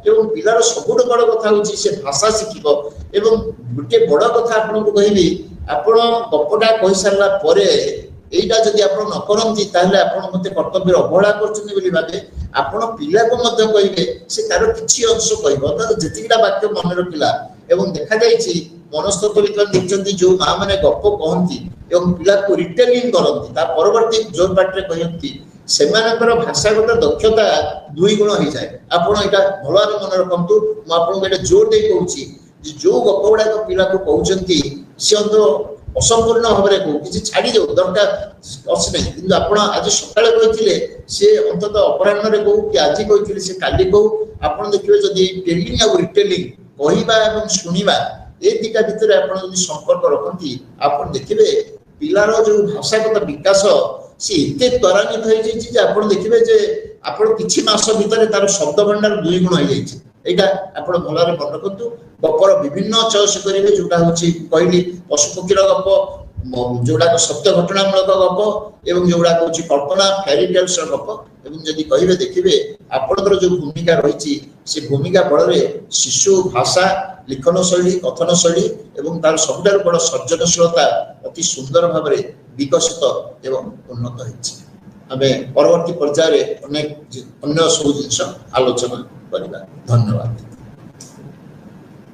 एवं पिलार सबुठ बड़ कथा हूँ से भाषा शिखिब एवं गोटे बड़ कथा आपको कहबी आपण गपटा कही सारा पर एटा जदि आप न करती आप मत कर्तव्य अवहेला कर आपण पिला को कहे से तार किसी अंश कह जितकीटा वाक्य मन रखिला एवं देखा जाइए मनस्तत्व विज्ञान देखते जो माँ मैंने गप कहती एवं पिला को रिटेलिंग करती परवर्ती जो पार्टी कहती से भाषागत दक्षता 2 गुण हो जाए। आपड़ यहाँ भल भाव मन रखु मुझे जोर दे कहूँ जो गप गुड़ाक पिला को कहते सी असंपूर्ण भाव में कहू कि छाड़ी दो दरकार अच्छे नहीं कि आज सका कहते सी अंतत अपराह कहू कि आज कहते से काली कहू आप देखिए जदि टेलिंग आउ रिटेलिंग कहवा शुणा ये दिटा भितर आप संपर्क रखती आप देखिए पिलार जो भाषागत विकास सी एत त्वरान्वित हो देखिए आप किसी मास भितर तार शब्द भंडार 2 गुण हो जाए। यहाँ आप भल मन रखु गपर विभिन्न चॉइस करेंगे जोटा हूँ कहली पशुपक्षीर गप जोड़ाक सत्य घटनामूलक गप एवं जोड़ाक हूँ कल्पना फेरी टेल्स गप एवं जदि कहे देखिए आपणकर जो भूमिका रही से भूमिका बल शिशु भाषा लिखन शैली कथन शैली एवं तार सबुठार बड़ सर्जनशीलता अति सुंदर भाव में विकसित एवं उन्नत होमें परवर्ती पर्यायर अनेक अन्य सब जिन आलोचना करवा। धन्यवाद।